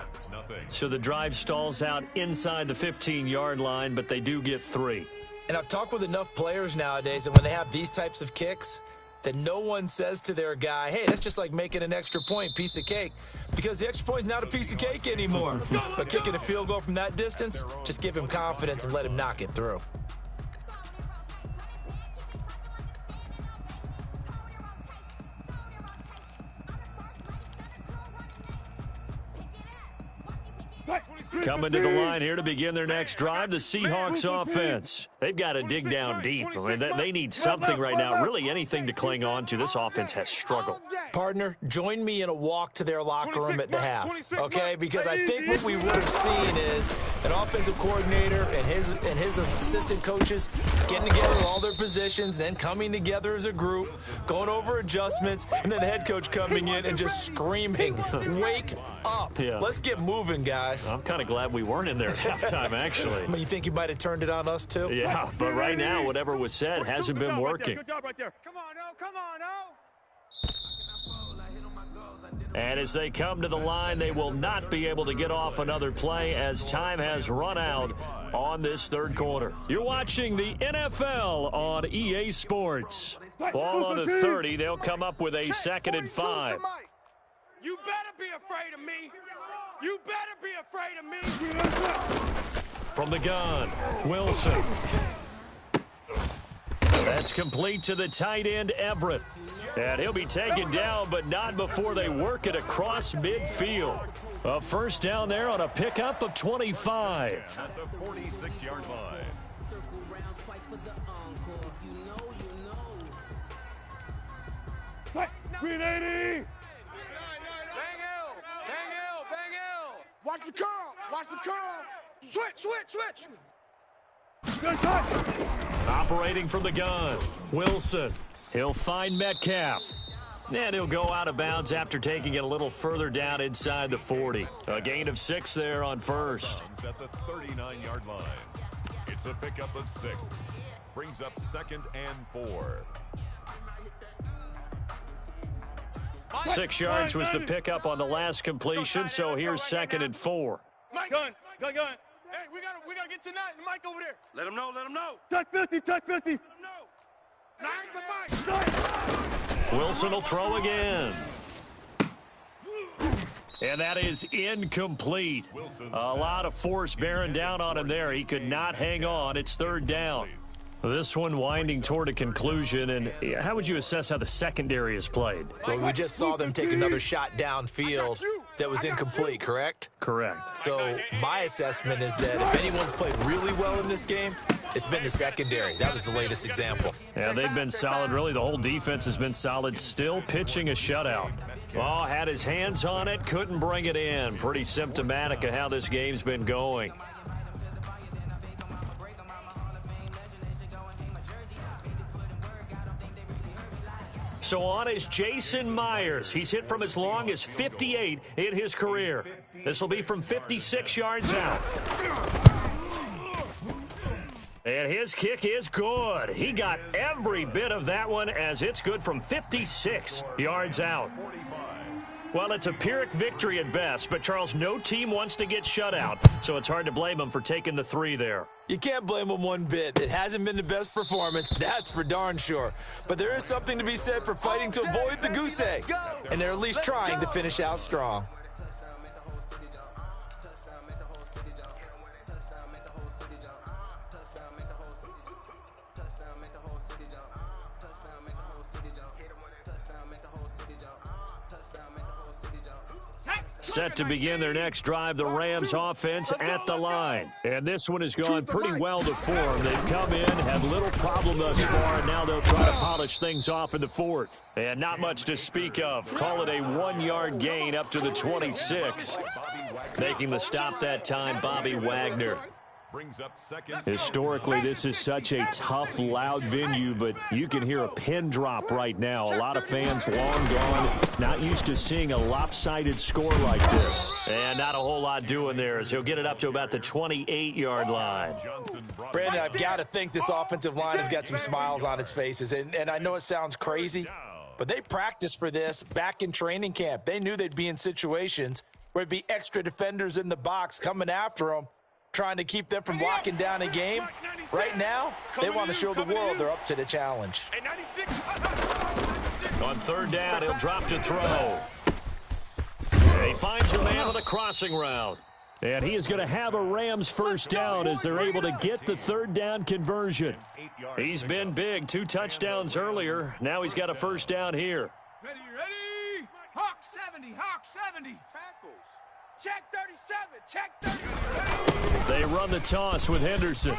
So the drive stalls out inside the 15-yard line, but they do get 3. And I've talked with enough players nowadays that when they have these types of kicks, that no one says to their guy, hey, that's just like making an extra point, piece of cake. Because the extra point is not a piece of cake anymore. But kicking a field goal from that distance, just give him confidence and let him knock it through. Coming to the line here to begin their next drive, the Seahawks offense. They've got to dig down deep. I mean, they need something right now, really anything to cling on to. This offense has struggled. Partner, join me in a walk to their locker room at the half, okay? Because I think what we would have seen is an offensive coordinator and his assistant coaches getting together with all their positions, then coming together as a group, going over adjustments, and then the head coach coming in and just screaming, wake up. Yeah. Let's get moving, guys. I'm kind of glad we weren't in there at halftime, actually. I mean, you think you might have turned it on us, too? Yeah, but right now, whatever was said hasn't been working. Good job right there. Come on, O. Come on, O. And as they come to the line, they will not be able to get off another play as time has run out on this third quarter. You're watching the NFL on EA Sports. Ball on the 30. They'll come up with a 2nd and 5. You better be afraid of me. You better be afraid of me. From the gun, Wilson. That's complete to the tight end, Everett. And he'll be taken down, but not before they work it across midfield. A first down there on a pickup of 25. At the 46-yard line. Green 80. Bang L. Watch the curl. Switch. Operating from the gun, Wilson. He'll find Metcalf. And he'll go out of bounds after taking it a little further down inside the 40. A gain of 6 there on first. At the 39-yard line. It's a pickup of 6. Brings up 2nd and 4. 6 yards was the pickup on the last completion, so here's 2nd and 4. Mike, gun. Hey, we gotta get tonight. Mike over there. Let him know. Touch 50. Let him know. Nice the Mike. Wilson will throw again. And that is incomplete. A lot of force bearing down on him there. He could not hang on. It's 3rd down. This one winding toward a conclusion, and how would you assess how the secondary is played? Well, we just saw them take another shot downfield that was incomplete, correct? Correct. So my assessment is that if anyone's played really well in this game, It's been the secondary. That was the latest example. Yeah, they've been solid. Really, the whole defense has been solid. Still pitching a shutout. Oh, had his hands on it, couldn't bring it in. Pretty symptomatic of how this game's been going. So on is Jason Myers. He's hit from as long as 58 in his career. This will be from 56 yards out. And his kick is good. He got every bit of that one as it's good from 56 yards out. Well, it's a Pyrrhic victory at best, but Charles, no team wants to get shut out, so it's hard to blame them for taking the 3 there. You can't blame them one bit. It hasn't been the best performance, that's for darn sure. But there is something to be said for fighting to avoid the goose egg, and they're at least trying to finish out strong. Set to begin their next drive, the Rams offense at the line. And this one has gone pretty well to form. They've come in, had little problem thus far, and now they'll try to polish things off in the 4th. And not much to speak of. Call it a 1-yard gain up to the 26. Making the stop that time, Bobby Wagner. Historically, this is such a tough, loud venue, but you can hear a pin drop right now. A lot of fans long gone, not used to seeing a lopsided score like this. And not a whole lot doing there as he'll get it up to about the 28-yard line. Brandon, I've got to think this offensive line has got some smiles on its faces. And I know it sounds crazy, but they practiced for this back in training camp. They knew they'd be in situations where there'd be extra defenders in the box coming after them, trying to keep them from locking down a game. Right now, they want to show the world they're up to the challenge. On 3rd down, he'll drop to throw. He finds a man with a crossing route. And he is going to have a Rams first down as they're able to get the 3rd down conversion. He's been big, 2 touchdowns earlier. Now he's got a first down here. Ready, ready. Hawk 70, Hawk 70. Tackles. Check 37, check 37. They run the toss with Henderson.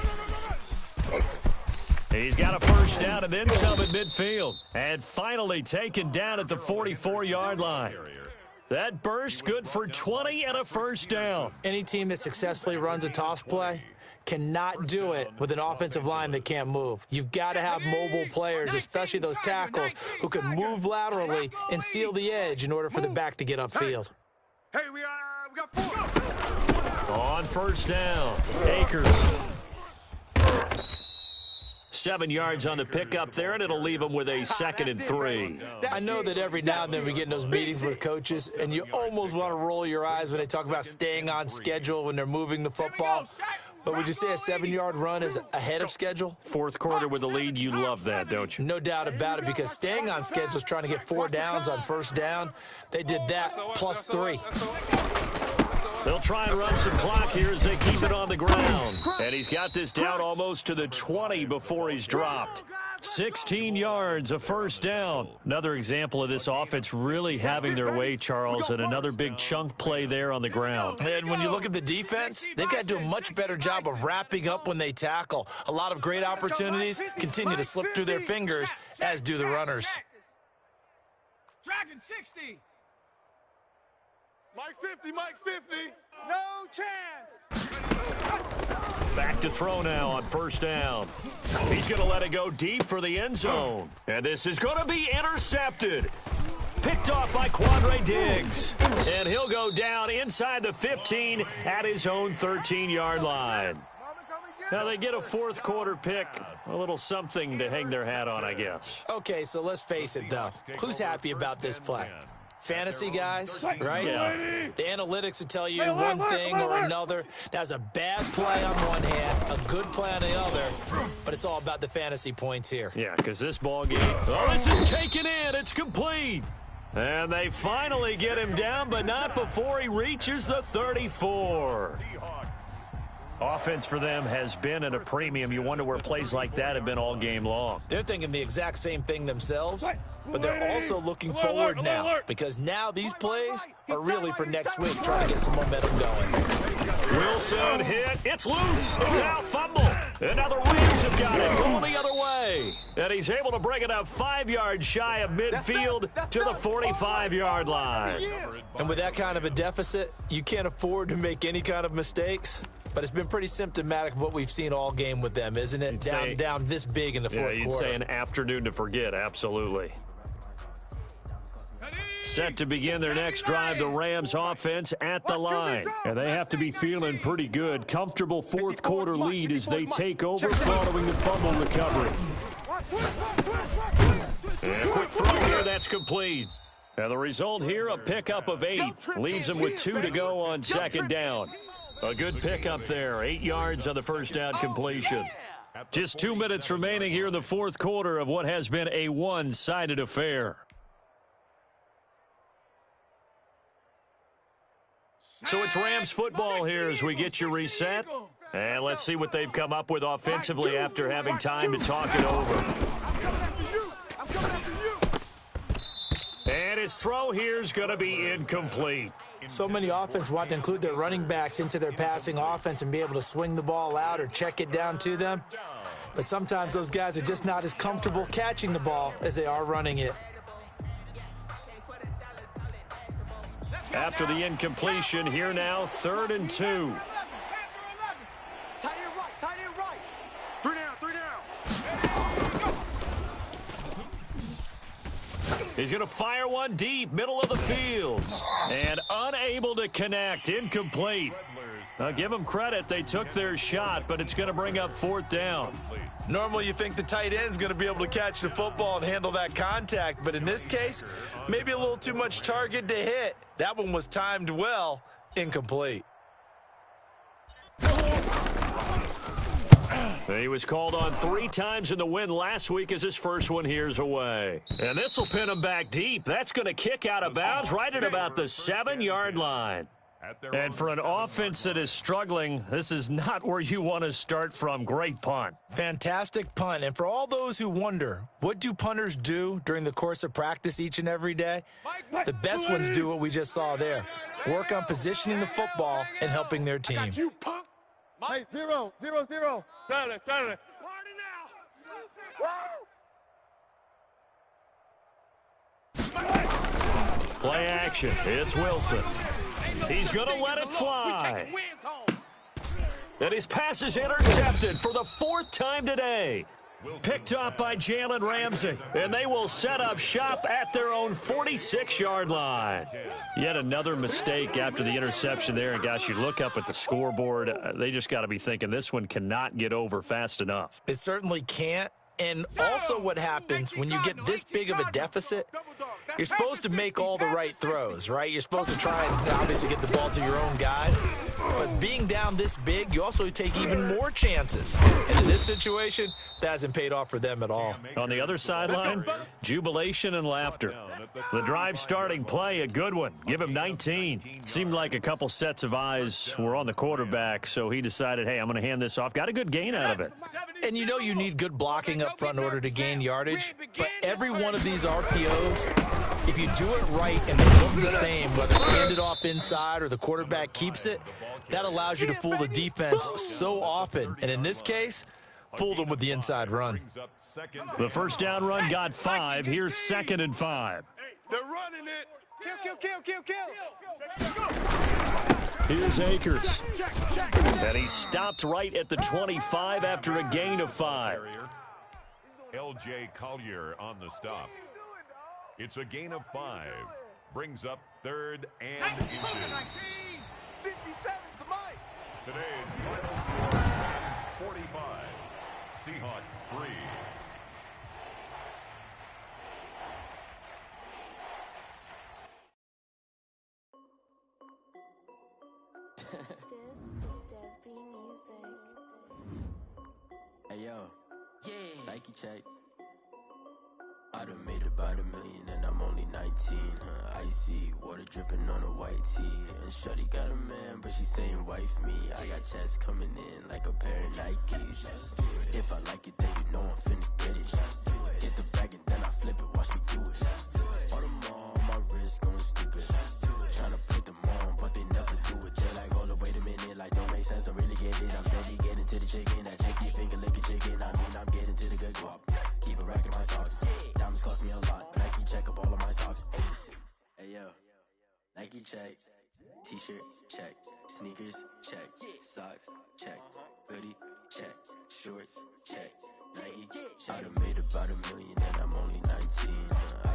He's got a first down and then some at midfield. And finally taken down at the 44-yard line. That burst good for 20 and a first down. Any team that successfully runs a toss play cannot do it with an offensive line that can't move. You've got to have mobile players, especially those tackles, who can move laterally and seal the edge in order for the back to get upfield. Hey, we got 4. On first down, Akers. 7 yards on the pickup there, and it'll leave them with a 2nd and 3. I know that every now and then we get in those meetings with coaches, and you almost want to roll your eyes when they talk about staying on schedule when they're moving the football. But would you say a 7-yard run is ahead of schedule? 4th quarter with the lead, you love that, don't you? No doubt about it, because staying on schedule is trying to get 4 downs on first down. They did that plus 3. They'll try and run some clock here as they keep it on the ground. And he's got this down almost to the 20 before he's dropped. 16 yards, a first down. Another example of this offense really having their way, Charles, and another big chunk play there on the ground. And when you look at the defense, they've got to do a much better job of wrapping up when they tackle. A lot of great opportunities continue to slip through their fingers, as do the runners. Dragon 60. Mike 50, Mike 50. No chance. Back to throw now on first down. He's going to let it go deep for the end zone. And this is going to be intercepted. Picked off by Quandre Diggs. And he'll go down inside the 15 at his own 13-yard line. Now they get a 4th quarter pick. A little something to hang their hat on, I guess. Okay, so let's face it, though. Who's happy about this play? Fantasy guys, right? Yeah. The analytics will tell you one thing or another. That's a bad play on one hand, a good play on the other, but it's all about the fantasy points here. Yeah, because this ball game, this is taken in. It's complete. And they finally get him down, but not before he reaches the 34. Offense for them has been at a premium. You wonder where plays like that have been all game long. They're thinking the exact same thing themselves, but they're also looking forward now, because now these plays are really for next week, trying to get some momentum going. Wilson hit. It's loose. It's out. Fumble. And now the Rams have got it. Going the other way. And he's able to bring it up 5 yards shy of midfield to the 45-yard line. And with that kind of a deficit, you can't afford to make any kind of mistakes. But it's been pretty symptomatic of what we've seen all game with them, isn't it? Down this big in the fourth quarter. You'd say an afternoon to forget, absolutely. Set to begin their next drive, the Rams offense at the line. And they have to be feeling pretty good. Comfortable fourth quarter lead as they take over following the fumble recovery. And a quick throw here, that's complete. Now the result here, a pickup of 8. Leaves them with 2 to go on second down. A good pickup there, 8 yards on the first down completion. Just 2 minutes remaining here in the fourth quarter of what has been a one-sided affair. So it's Rams football here as we get you reset. And let's see what they've come up with offensively after having time to talk it over. And his throw here is going to be incomplete. So many offense want to include their running backs into their passing offense and be able to swing the ball out or check it down to them. But sometimes those guys are just not as comfortable catching the ball as they are running it. After the incompletion, here now, 3rd and 2. Tight end right. 3 down. He's going to fire one deep, middle of the field. And unable to connect, incomplete. Now, give them credit, they took their shot, but it's going to bring up 4th down. Normally you think the tight end's going to be able to catch the football and handle that contact, but in this case, maybe a little too much target to hit. That one was timed well, incomplete. He was called on 3 times in the win last week as his first one here's away. And this will pin him back deep. That's going to kick out of bounds right at about the 7-yard line. And for an offense that is struggling, this is not where you want to start from. Great punt. Fantastic punt. And for all those who wonder, what do punters do during the course of practice each and every day? The best ones do what we just saw there. Work on positioning the football and helping their team. You punk. Hey, 0-0-0. Turn it. Party now. Play action. It's Wilson. He's going to let it fly. And his pass is intercepted for the 4th time today. Picked up by Jalen Ramsey. And they will set up shop at their own 46-yard line. Yet another mistake after the interception there. And, gosh, you look up at the scoreboard, they just got to be thinking this one cannot get over fast enough. It certainly can't. And also what happens when you get this big of a deficit, you're supposed to make all the right throws, right? You're supposed to try and obviously get the ball to your own guys. But being down this big, you also take even more chances. And in this situation, that hasn't paid off for them at all. On the other sideline, jubilation and laughter. The drive starting play, a good one. Give him 19. Seemed like a couple sets of eyes were on the quarterback, so he decided, hey, I'm going to hand this off. Got a good gain out of it. And you know you need good blocking up front in order to gain yardage. But every one of these RPOs, if you do it right and they look the same, whether it's handed off inside or the quarterback keeps it, that allows you to fool the defense so often. And in this case, fooled them with the inside run. The first down run got 5. Here's 2nd and 5. They're running it. Kill. Here's Akers. And he stopped right at the 25 after a gain of 5. L.J. Collier on the stop. It's a gain of 5. Brings up 3rd and inches. 57's the mic. Today's final score, Rams 45, Seahawks 3. Hey yo, Nike check. I done made about $1 million and I'm only 19. Icy water dripping on a white tee. And shorty got a man, but she saying wife me. I got checks coming in like a pair of Nikes. If I like it, then you know I'm finna get it. Get the bag and then I flip it, watch me do it. All them on my wrist going stupid. Tryna put them on, but they never do it. They like, hold up, wait a minute, like don't really get it. I'm steady getting to the chicken. That tasty finger licking chicken. I mean, I'm getting to the good guap. Keep a rack in my socks. Diamonds cost me a lot, but Nike check up all of my socks. Hey yo, Nike check. T-shirt check. Sneakers check. Socks check. Hoodie check. Shorts check. Nike check. I done made about $1 million and I'm only 19.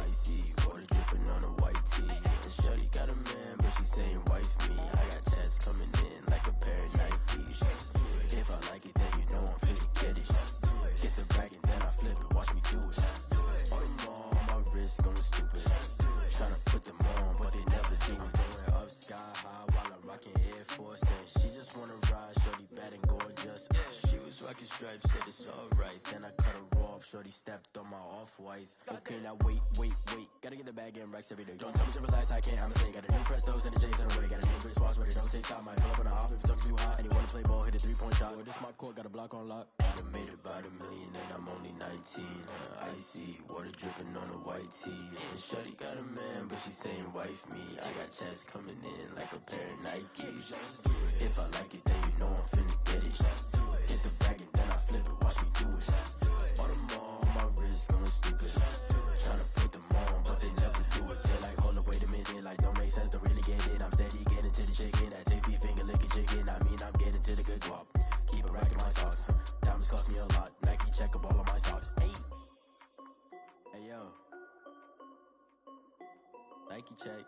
Icy water dripping on a white tee. And shorty got a man, but she saying wife me. I got checks coming in like a pair of Nikes. If I like it, then you know I'm finna get it. Get the bag and then I flip it. Watch me do it. All them all on my wrist going stupid. Tryna put them on, but they never do it. Going up sky high while I'm rocking Air Force. And she just wanna ride, shorty bad and gorgeous. She was rocking stripes, said it's alright. Then I cut her off, shorty stepped on my off-whites. Okay, now wait. Gotta get the bag and racks every day. Don't tell me to relax, I can't, I'ma say. Got a new Prestos and the J's in the way. Got a new wristwatch, but it don't take time. I pull up on the hop if it's talking too hot. And you wanna play ball, hit a 3-point shot. Well, this my court, got a block on lock. I done made about $1 million and I'm only 19. Icy water dripping on a white tee. And shorty got a man, but she saying wife me. I got checks coming in like a pair of Nikes. If I like it, then you know I'm finna get it. Hit the bag and then I flip it, watch me do it. All them all on my wrist going stupid. Tryna put them on, but they never do it. They're like, hold up, wait a minute, like don't make sense, don't really get it. I'm steady getting to the chicken, that tasty finger licking chicken. I mean, I'm getting to the good guap. Keep a rack in my socks. Diamonds cost me a lot. Nike check up all of my socks. Hey yo, Nike check.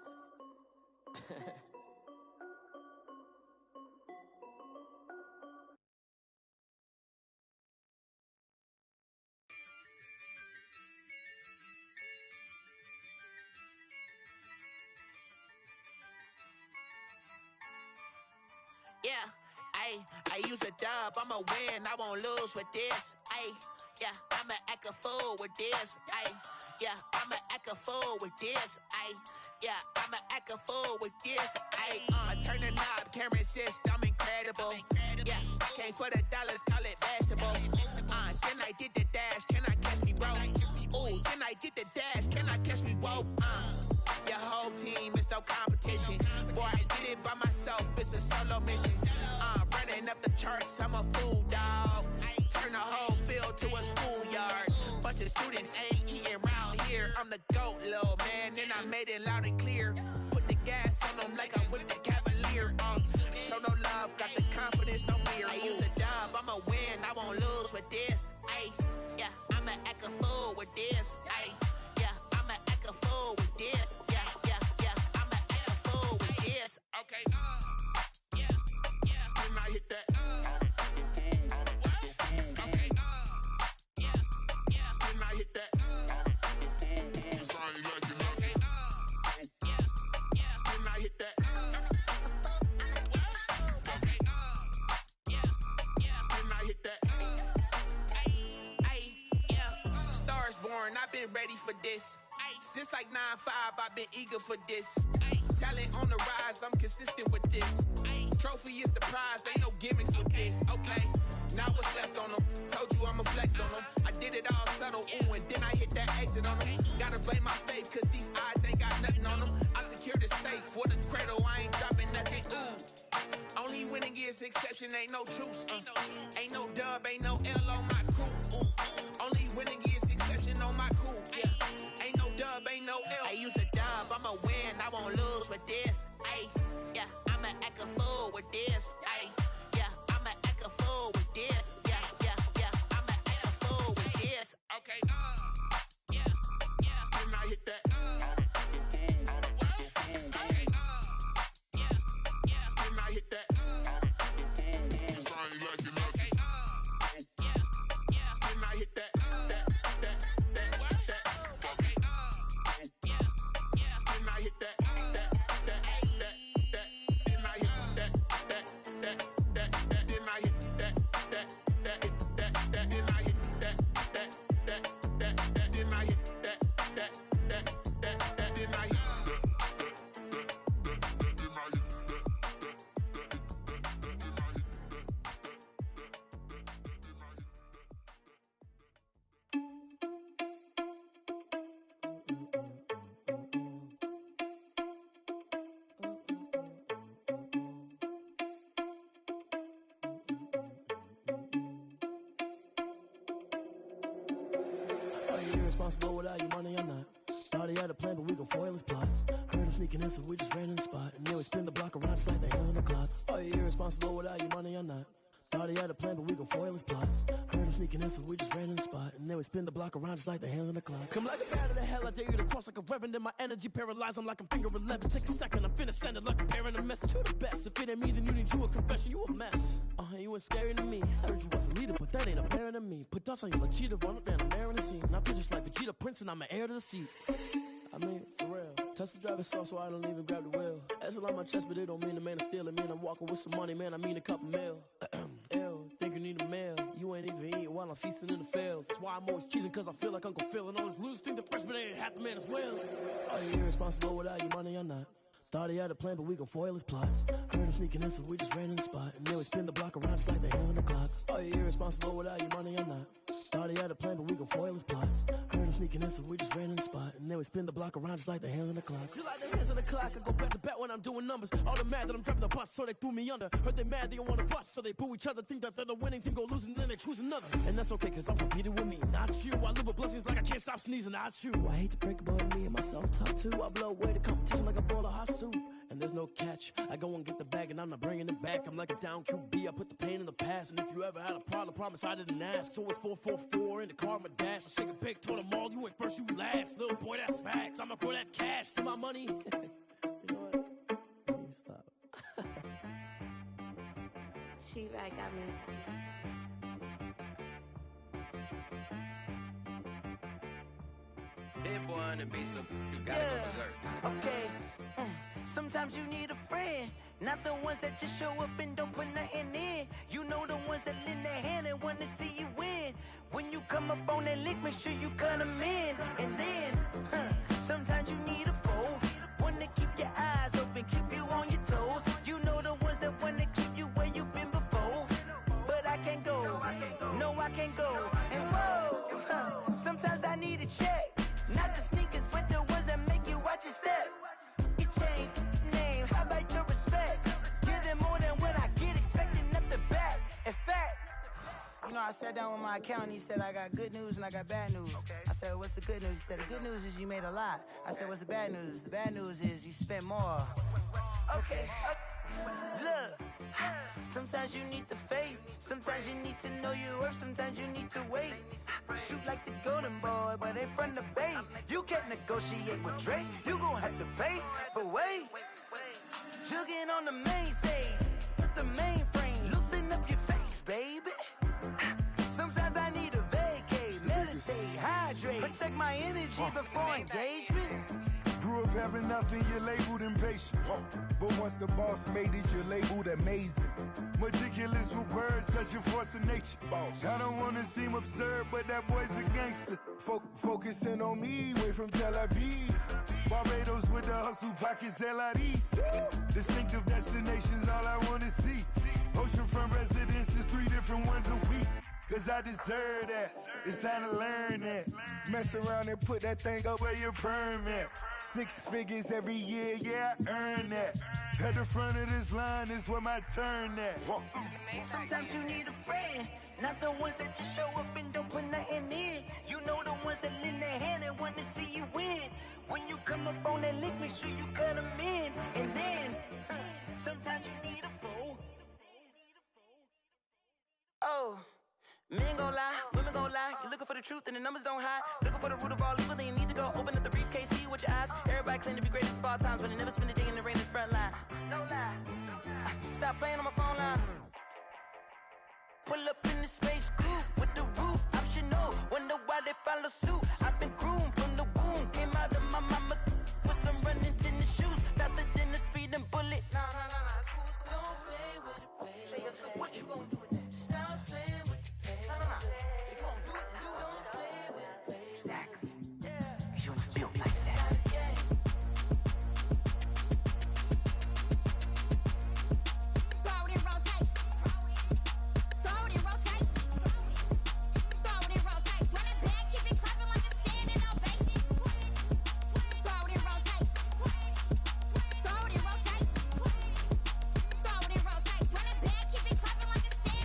Yeah, I use a dub, I'ma win, I won't lose with this. Yeah, I'ma act a fool with this. Yeah, I'ma act a fool with this. Yeah, I'ma act a fool with this. I turn the knob, camera assist, I'm incredible. Yeah, came for the dollars, call it vegetable. Then I did the dash, can I catch me, bro? Ooh, then I did the dash, can I catch me, whoa? Your whole team is no competition. Boy, I did it by myself, it's a solo mission. Running up the charts, I'm a fool, dog. Turn the whole field to a schoolyard. Bunch of students ain't eating round here. I'm the GOAT, little man, and I made it loud and clear. Put the gas on them like I'm with the Cavalier. Show no love, got the confidence, no fear. I use a dub, I'ma win, I won't lose with this. Yeah, I'ma act a fool with this. Yeah, I'ma act a fool with this. Yeah, I'ma act a fool with this. Okay, when I hit that, okay, when I hit that, it's only like you know. Okay, when I hit that, okay, when I hit that, Stars born, I've been ready for this. Since like 9-5, I've been eager for this. Talent on the rise, I'm consistent with this. Trophy is the prize, ain't no gimmicks with this. Okay, now what's left on them? Told you I'ma flex on them. I did it all subtle, ooh, and then I hit that exit on them. Gotta blame my faith, cause these odds ain't got nothing on them. I secured the safe for the cradle, I ain't dropping nothing, ooh. Only winning is exception, ain't no truce. Ain't no dub, ain't no L on my crew, ooh. Only winning is exception on my crew, yeah. Ain't no dub, ain't no L. I use a dub, I'ma win, I won't lose with this. Yeah, I'ma act a fool with this. Yeah, I'ma act a fool with this. Yeah, I'ma act a fool with this. Okay, when I hit that, okay, when I hit that, it's only like you know. Okay, when I hit that, okay, when I hit that, when I hit that. irresponsible without your money or not. Thought he had a plan, but we gon' foil his plot. Heard him sneaking in, so we just ran in the spot. And then we spin the block around just like the hands on the clock. Are you irresponsible without your money or not? Thought he had a plan, but we gon' foil his plot. Heard him sneaking in, so we just ran in the spot. And then we spin the block around just like the hands on the clock. Come like a bat of the hell, I dare you to cross like a reverend. And my energy paralyzed, I'm like I'm finger 11. Take a second, I'm finna send it like a parent a message. You the best, if it ain't me, then you need you a confession. You a mess, you ain't scary to me. I heard you was a leader, but that ain't apparent to me. Put dust on you like cheetah, run up there, I'm airing the scene. And I feel just like Vegeta Prince, and I'm an heir to the seat. I mean, for real. Touch the driver's soft, so I don't even grab the wheel. That's on my chest, but it don't mean the man is stealing. Mean I'm walking with some money, man, I mean a couple mil. Ew, think you need a meal. You ain't even eating while I'm feasting in the field. That's why I'm always cheesing, cause I feel like Uncle Phil. And all those losers think the freshman ain't half the man as well. Are you irresponsible without your money or not? Thought he had a plan, but we gon' foil his plot. Heard him sneaking in, so we just ran in the spot. And then we spin the block around just like the hands on the clock. Are you irresponsible without your money or not? Thought he had a plan, but we gon' foil his plot. Heard him sneaking in, so we just ran in the spot. And then we spin the block around just like the hands on the clock. Just like the hands on the clock, I go back to back when I'm doing numbers. All the mad that I'm driving the bus, so they threw me under. Heard they mad, they don't wanna bust, so they boo each other. Think that they're the winning team, go losing, then they choose another. And that's okay, cause I'm competing with me, not you. I live with blessings like I can't stop sneezing, not you. I hate to break about me and myself top two. I blow away the competition like a bowl of hot soup. And there's no catch. I go and get the bag and I'm not bringing it back. I'm like a down QB, I put the pain in the past. And if you ever had a problem, promise I didn't ask. So it's 444 in the car, my dash. I shake a big, told them all, you went first, you last. Little boy, that's facts. I'ma throw that cash to my money. You know what? Let me stop. She-Rag got me. Hit boy on the beat, so you gotta go berserk. Okay. Sometimes you need a friend, not the ones that just show up and don't put nothing in. You know the ones that lend their hand and wanna see you win. When you come up on that lick, make sure you cut them in. And then, sometimes you need a foe, one to keep your eyes open, keep you on your toes. You know the ones that wanna keep you where you've been before. But I can't go, no I can't go. And whoa, sometimes I need a check. Not the sneakers, but the ones that make you watch your step. It changed name, how about your respect? Give them more than what I get, expecting nothing back. In fact, you know, I sat down with my accountant, he said, I got good news and I got bad news. I said, what's the good news? He said, the good news is you made a lot. I said, what's the bad news? The bad news is you spent more. Okay. Look, sometimes you need the faith, sometimes you need to know your worth, sometimes you need to wait. Shoot like the golden boy, but they from the bay. You can't negotiate with Drake, you gon' have to pay. But wait, jugging on the main stage, put the mainframe, loosen up your face, baby. Sometimes I need a vacate, meditate, hydrate, protect my energy before engagement. Grew up having nothing, you're labeled impatient. But once the boss made it, you're labeled amazing. Meticulous with words, such a force of nature. I don't wanna seem absurd, but that boy's a gangster. Focusing on me, way from Tel Aviv. Barbados with the hustle pockets, LIDs. Distinctive destinations, all I wanna see. Oceanfront residences, 3 different ones a week. Cause I deserve that, it's time to learn that. Mess around and put that thing up where your permit. 6 figures every year, yeah, I earn that. At the front of this line is where my turn at. Sometimes you need a friend, not the ones that just show up and don't put nothing in. You know the ones that lend their hand and want to see you win. When you come up on that lick, make sure you cut them in. And then, sometimes you need a foe. Oh. Men gon' lie, women gon' lie. You're looking for the truth and the numbers don't hide. Looking for the root of all evil, then you need to go open up the briefcase, see with your eyes. Everybody claim to be greatest of all times, but they never spend a day in the rain in the front line. No lie. Stop playing on my phone line. Pull up in the space coupe with the roof optional. Wonder why they follow suit. I've been groomed from the womb. Came out of my mama with some running tennis shoes. Faster than the speeding bullet. Nah, it's cool, it's cool. Don't play with it, baby. Say so what you gon' do with it? Stop playing with it. If you gon' do it, then don't play with it, baby. Exactly. Yeah. You're not built like that. Throw it in rotation. Throw it in rotation. Throw it in rotation. Run it back, keep it clapping like a standing ovation. Throw it in rotation. Throw it in rotation. Throw it in rotation. Run it back, keep it clapping like a standing ovation.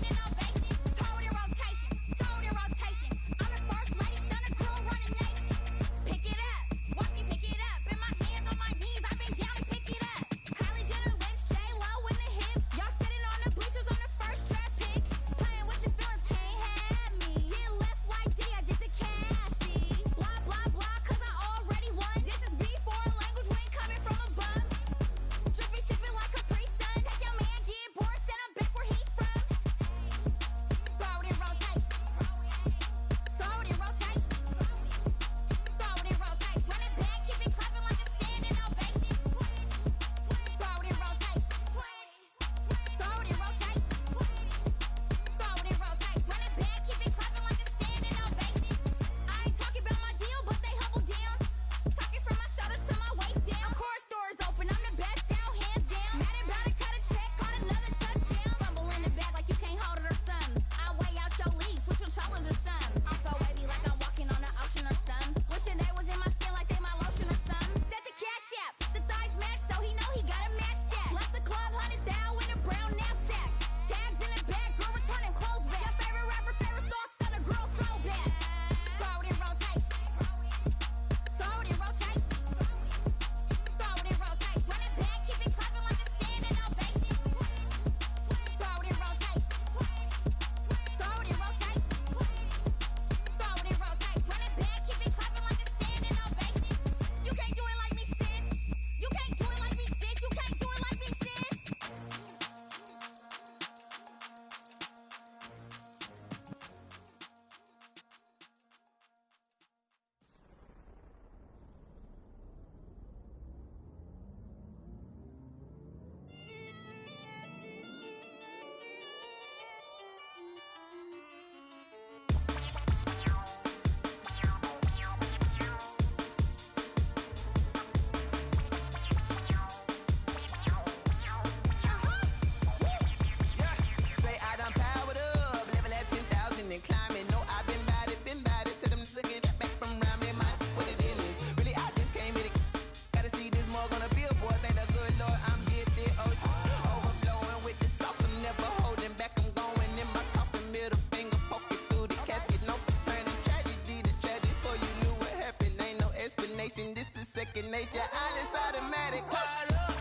second nature. Alice automatic. Caught up.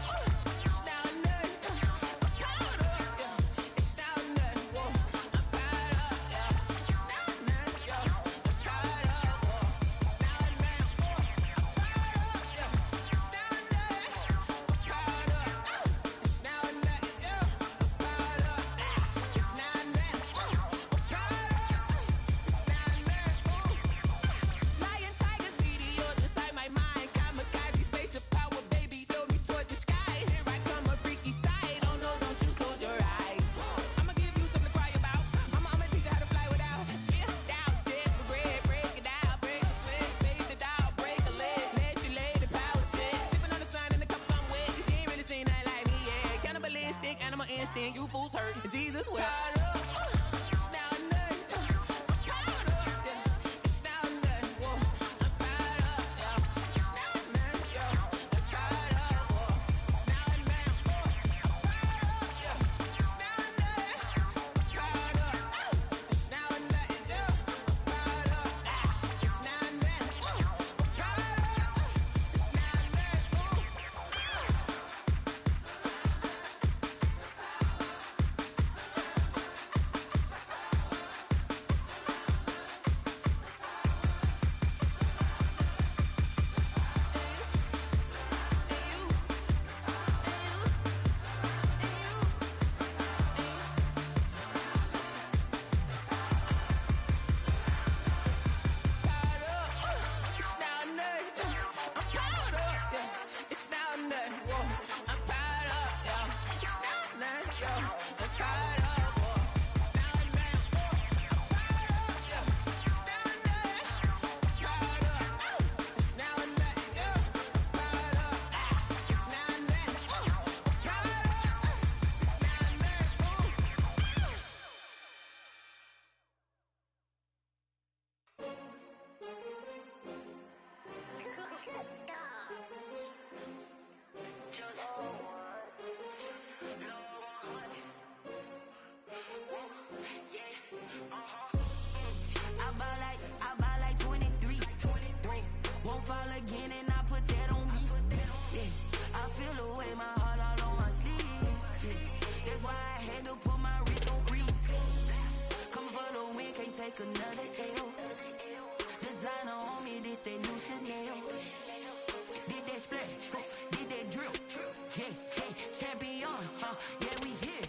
It's now nothing. I'm caught up. Yeah. It's now nothing. Whoa. I'm caught up. Yeah. It's now nothing. Yo. I'm caught up. Whoa. It's now nothing. Whoa. I'm caught up. Yeah. It's now nothing. I'm caught up. It's now nothing. Yo. I'm caught up. It's now nothing. Whoa. I'm caught up. It's now nothing. Lion, tigers, meteors inside my mind. Kamikaze, spaceship power, baby, sail me toward the sky. Here I come, a freaky side. Oh no, don't you close your eyes. I'ma give you something to cry about. I'ma teach you how to fly without fear, doubt, just regret. Break it out, break the sweat, baby the doll, break a leg, let you lay the power jet. Sipping on the sun in the cup some wet. Cause you ain't really seen nothing like me yet. Cannibalistic, animal instinct, you fools hurt. Jesus wept. It's now nothing. I'm caught up, yeah. It's now nothing. Whoa. I'm caught up, yeah. It's now nothing, yo. I'm caught up, whoa. It's now nothing, whoa. I'm caught up, yeah. It's now nothing. I'm caught up. It's now nothing, yo. I'm caught up. It's now nothing, whoa. I'm caught up. It's now I buy like 23. Won't fall again and I put that on me. Yeah, I feel the way, my heart all on my sleeve. Yeah, that's why I had to put my wrist on freeze. Come for the win, can't take another L. Designer on me, this that new Chanel. Did that splash, did that drill. Yeah, champion, yeah, we here.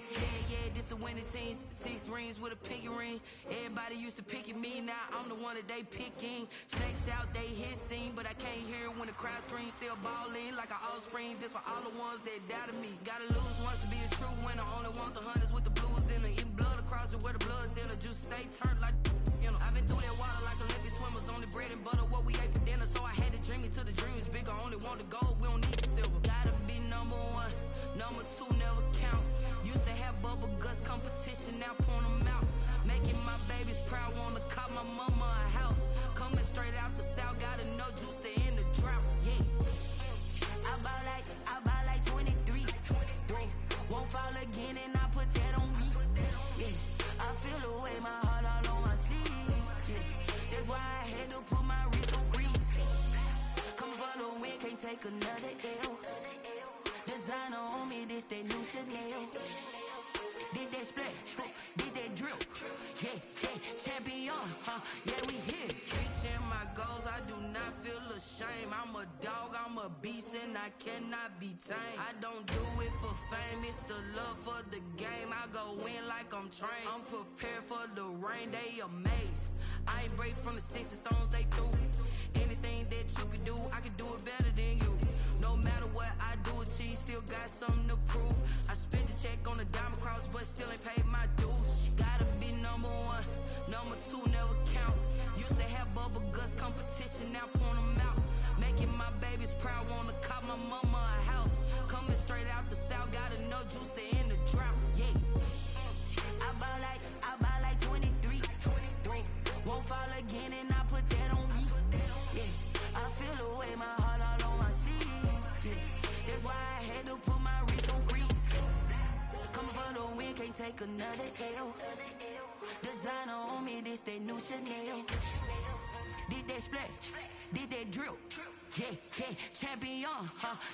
Yeah, this the winning teams. 6 rings with a pinky ring. Everybody used to picking me, now I'm the one that they picking. Snakes out, they hissing, but I can't hear when the crowd screams. Still balling like an offspring. This for all the ones that doubted me. Gotta lose once to be a true winner. Only want the hunters with the blues in it. Eating blood across it where the blood thinner. Juice stay turned like, you know. I've been through that water like Olympic swimmers. Only bread and butter, what we ate for dinner. So I had to dream it till the dream is bigger. Only want the gold, we don't need the silver. Gotta be number 1, number 2 never count. Used to have bubble guts competition, now point them out. Making my babies proud, wanna cop my mama a house. Coming straight out the south, gotta know juice to end the drought. Yeah, I buy like 23. Won't fall again and I put that on me. Yeah, I feel the way, my heart all on my sleeve. Yeah, that's why I had to put my wrist on freeze. Come for the win, can't take another L. Designer on me, this that new Chanel. Did that splash, did that drill. Yeah, champion, yeah, we here. Reaching my goals, I do not feel ashamed. I'm a dog, I'm a beast, and I cannot be tamed. I don't do it for fame, it's the love for the game. I go in like I'm trained. I'm prepared for the rain, they amazed. I ain't break from the sticks and stones they threw. Anything that you can do, I can do it better than you. No matter what I do, achieve, still got something to prove. I spent the check on the diamond cross, but still ain't paid my dues. Gotta be number 1, number 2 never count. Used to have bubble guts competition, now point them out. Making my babies proud, wanna cop my mama a house. Coming straight out the south, gotta know juice to end the drought. Yeah, I buy like 23. Won't fall again and I put that on me. Yeah, I feel the way, my heart all on my sleeve. Yeah, that's why I had to put my wrist on freeze. Come for the win, can't take another L. Designer on me, this that new Chanel. Did that splash, did that drill. yeah, champion,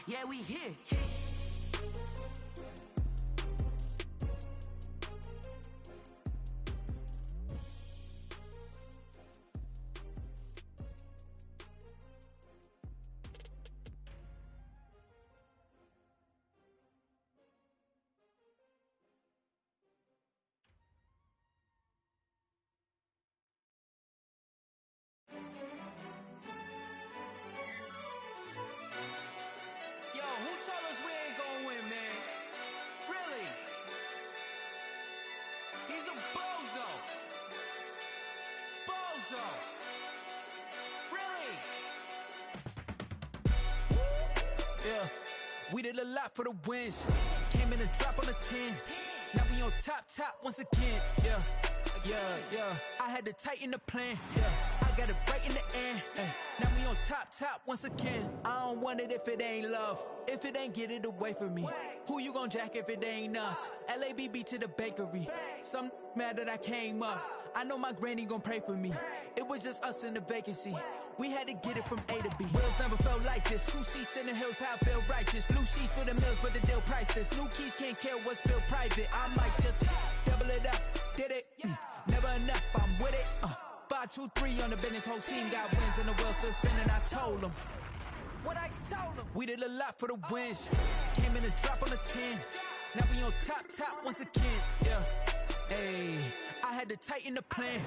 yeah, we here. Yeah, we did a lot for the wins. Came in and drop on the 10. Now we on top once again. Yeah. I had to tighten the plan. Yeah, I got it right in the end. Now we on top once again. I don't want it if it ain't love. If it ain't, get it away from me. Who you gon' jack if it ain't us? LABB to the bakery. Some mad that I came up. I know my granny gon' pray for me. It was just us in the vacancy. We had to get it from A to B. Wheels never felt like this. 2 seats in the hills, how I feel righteous. Blue sheets for the mills, but the deal priceless. New keys can't care what's still private. I might just double it up. Did it? Never enough, I'm with it. 5, 2, 3 on the business. Whole team got wins and the wheels still spinning. I told them what I told them. We did a lot for the wins. Came in and drop on the 10. Now we on top once again. Yeah. Hey, I had to tighten the plan.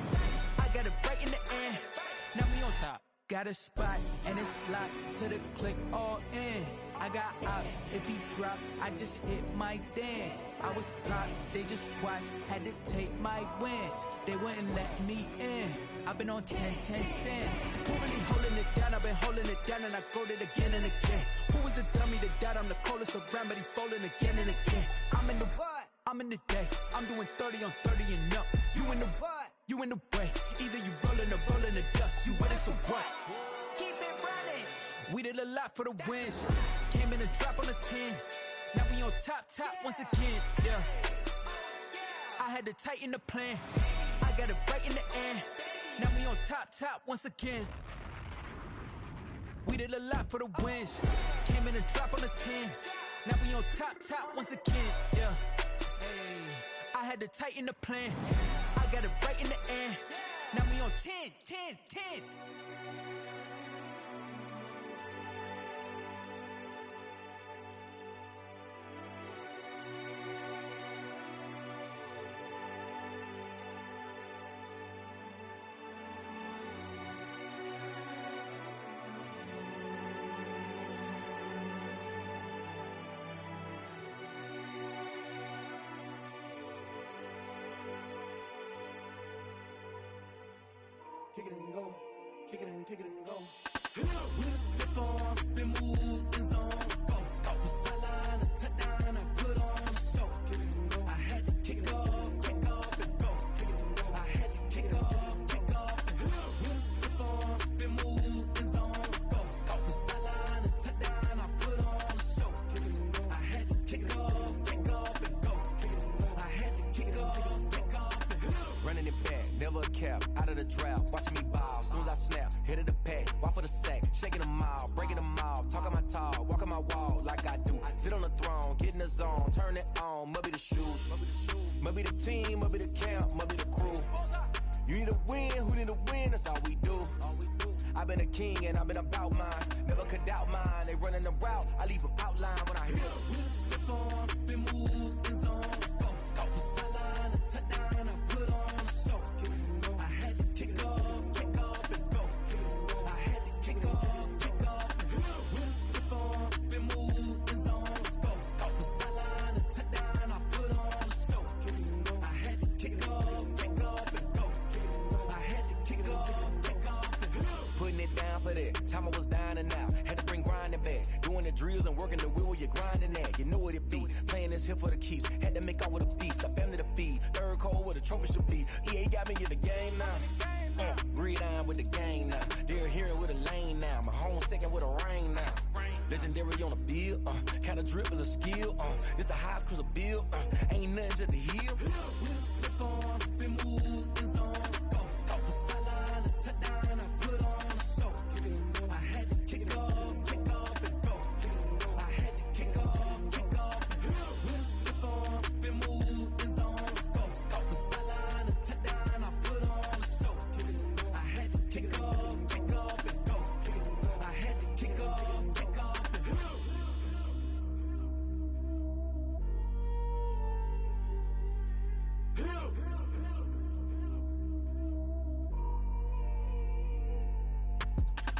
I got it right in the end. Now we on top. Got a spot and it's locked to the click all in. I got ops, if he drop, I just hit my dance. I was pop, they just watched, had to take my wins. They wouldn't let me in. I've been on 10 cents. Who really holding it down? I've been holding it down and I got it again and again. Who was a dummy that died? I'm the coldest around, but he falling again and again. I'm in the what? I'm in the day. I'm doing 30 on 30 and up. You in the what? You in the way. Either you rolling or rolling the dust. You with it, so what? Keep it running. We did a lot for the wins. Came in and drop on the 10. Now we on top once again. Yeah. I had to tighten the plan. I got it right in the end. Now we on top once again. We did a lot for the wins. Came in and drop on the 10. Now we on top once again. Yeah. Hey, I had to tighten the plan. I got it right in the end. Now we on 10. Kick it and go, kick it and go. With a stiff arm, spin move in zones, go. From sideline to touchdown, I put on a show. I had to kick off and go. I had to kick off and go. With a stiff arm, spin move in zones, go. From sideline to touchdown, I put on a show. I had to kick off and go. I had to kick off and go. Running it back, never a cap, out of the draft. Watch me ball, soon as I snap, hit of the pack, walk for the sack, shaking them all, breaking them all, talking my talk, walking my wall like I do. Sit on the throne, get in the zone, turn it on, must be the shoes, must be the team, must be the camp, must be the crew. You need a win, who need a win, that's all we do. I've been a king and I've been about mine, never could doubt mine. They running the route, I leave them outline when I hit them. With a stiff arm, spin move in zones, go. From sideline to touchdown, I put on a show. I had to kick off and go. I had to kick off and go. With a stiff arm, spin move in zones, go. From sideline to touchdown, I put on a show. I had to kick off and go. I had to kick off and go. Putting it down for that, time I was down and out. Had to bring grinding back, doing the drills and working the wheel where you're grinding at. You know what it be, playing this here for the keeps. Had to make out with a feast, a family to feed. Third cold where the trophy should be. EA got me in the game now. Read on with the game now. They're hearing with a lane now. My home second with a rain now. Legendary on the field, kind of drip is a skill. It's the highest cruiser bill, ain't nothing just to heal. With a stiff arm, spin move in zones, go. From sideline to touchdown, I put on a show. I had to kick off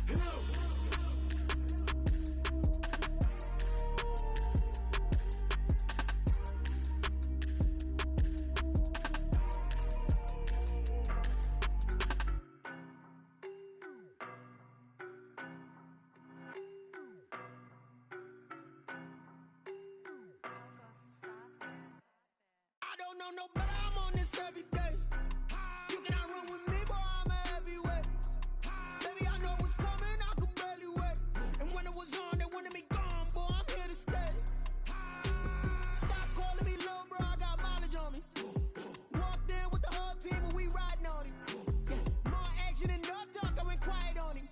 I don't know no better, I'm on this every day. You cannot run with me, boy, I'm a heavyweight. Baby, I know what's coming, I could barely wait. And when it was on, they wanted me gone, boy, I'm here to stay. Stop calling me little bro, I got mileage on me. Walked in with the whole team and we riding on him. Yeah, more action and no talk, I went quiet on him.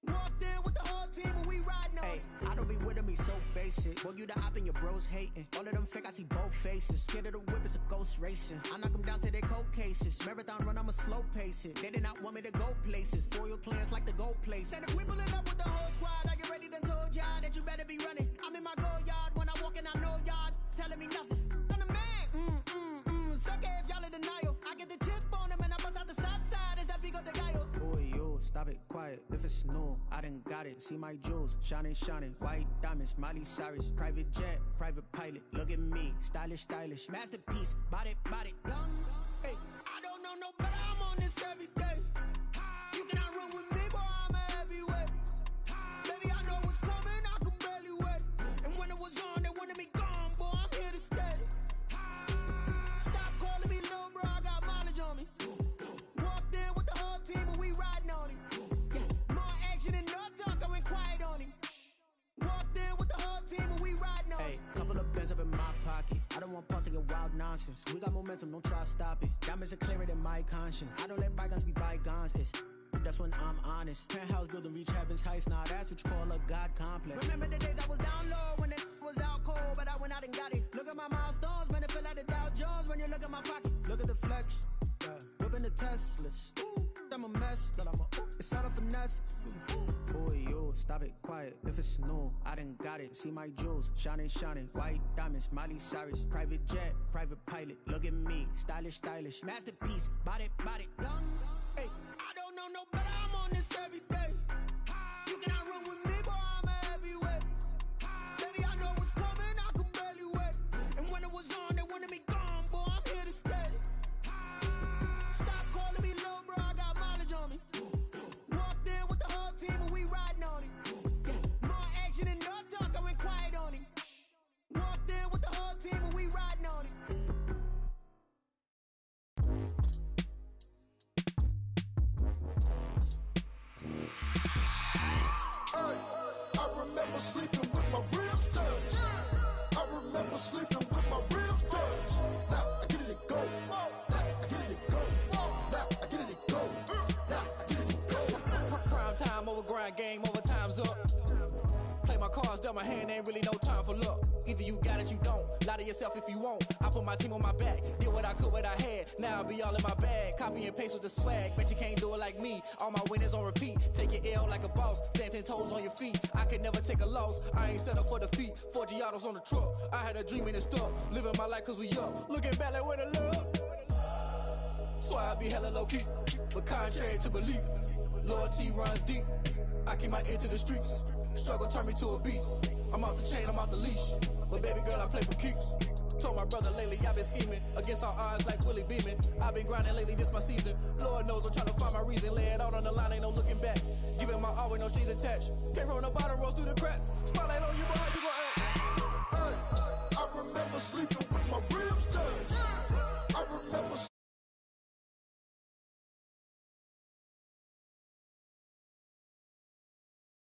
Walked in with the whole team and we riding on him. I don't be with him, he's so basic. Boy, you the op and your bros hating. All of them fake, I see both faces. Scared of the whip, it's a ghost racing. I knock them down to their cold cases. Marathon run, I'ma slow pace it. They did not want me to go places. Foil plans like the gold place. And if we pulling up with the whole squad, I get ready done told y'all that you better be running. I'm in my go yard when I walk in, I know y'all telling me nothing. I'm the man, suck it if y'all in denial. I get the chip on them and I bust out the south side. Is that Vigo de Gallo? Boy, yo, stop it, quiet. If it's new, I done got it. See my jewels, shining, shining. White diamonds, Miley Cyrus. Private jet, private pilot. Look at me, stylish, stylish. Masterpiece, body, young. Hey, I don't know no better, I'm on this every day. You cannot run with me, boy, I'm a heavyweight. Baby, I know what's coming, I could barely wait. And when it was on, they wanted me gone, boy, I'm here to stay. Stop calling me little bro, I got mileage on me. Walked in with the whole team and we riding on him. Yeah, more action and no talk, I went quiet on him. Walked in with the whole team and we riding on him. Hey, couple of bands up in my pocket. I don't want pulse and wild nonsense. We got momentum, don't try to stop it. Diamonds are clearer than my conscience. I don't let bygones be bygones. That's when I'm honest. Penthouse building reach heaven's heights. Now that's what you call a God complex. Remember the days I was down low when it was out cold, but I went out and got it. Look at my milestones, man, it feel like the Dow Jones when you look at my pocket. Look at the flex, yeah. Whipping the Teslas. I'm a mess, but it's all a finesse. Boy, yo, stop it, quiet. If it's new, I done got it. See my jewels, shining, shining. White diamonds, Miley Cyrus. Private jet, private pilot. Look at me, stylish, stylish. Masterpiece, body, young. Hey, I don't know no better, I'm on this every day. You cannot run with me, boy, I'm a heavyweight. Baby, I know what's coming, I could barely wait. And when it was on, they wanted me gone, boy, I'm here to stay. Stop calling me little bro, I got mileage on me. Walked in with the whole team and we riding on him. Yeah, more action and no talk, I went quiet on him. Walked in with the whole team and we riding on him. I remember sleeping with my ribs touched. I remember sleeping with my ribs touched. Now I get it and go. Now I get it and go. Now I get it and go. Now I get it and go. Prime time over grind game, over time's up. Play my cards, dealt my hand, ain't really no time for luck. Either you got it, you don't. Lie to yourself if you won't. I put my team on my back, did what I could, what I had. Now I'll be all in my bag, copy and paste with the swag. Bet you can't do it like me. All my winners on repeat. Take your L like a boss, stand 10 toes on your feet. I can never take a loss. I ain't set up for defeat. 4 Giottos on the truck. I had a dream and it stuck. Living my life cause we up. Looking back like where the love. So I be hella low key, but contrary to belief, loyalty runs deep. I keep my ear to the streets. Struggle turned me to a beast. I'm off the chain, I'm off the leash. But baby girl, I play for keeps. Told my brother lately, I've been scheming against all odds like Willie Beeman. I've been grinding lately, this my season. Lord knows I'm trying to find my reason. Lay it out on the line, ain't no looking back. Giving my all with no strings attached. Came from the bottom, rose through the cracks. Spotlight on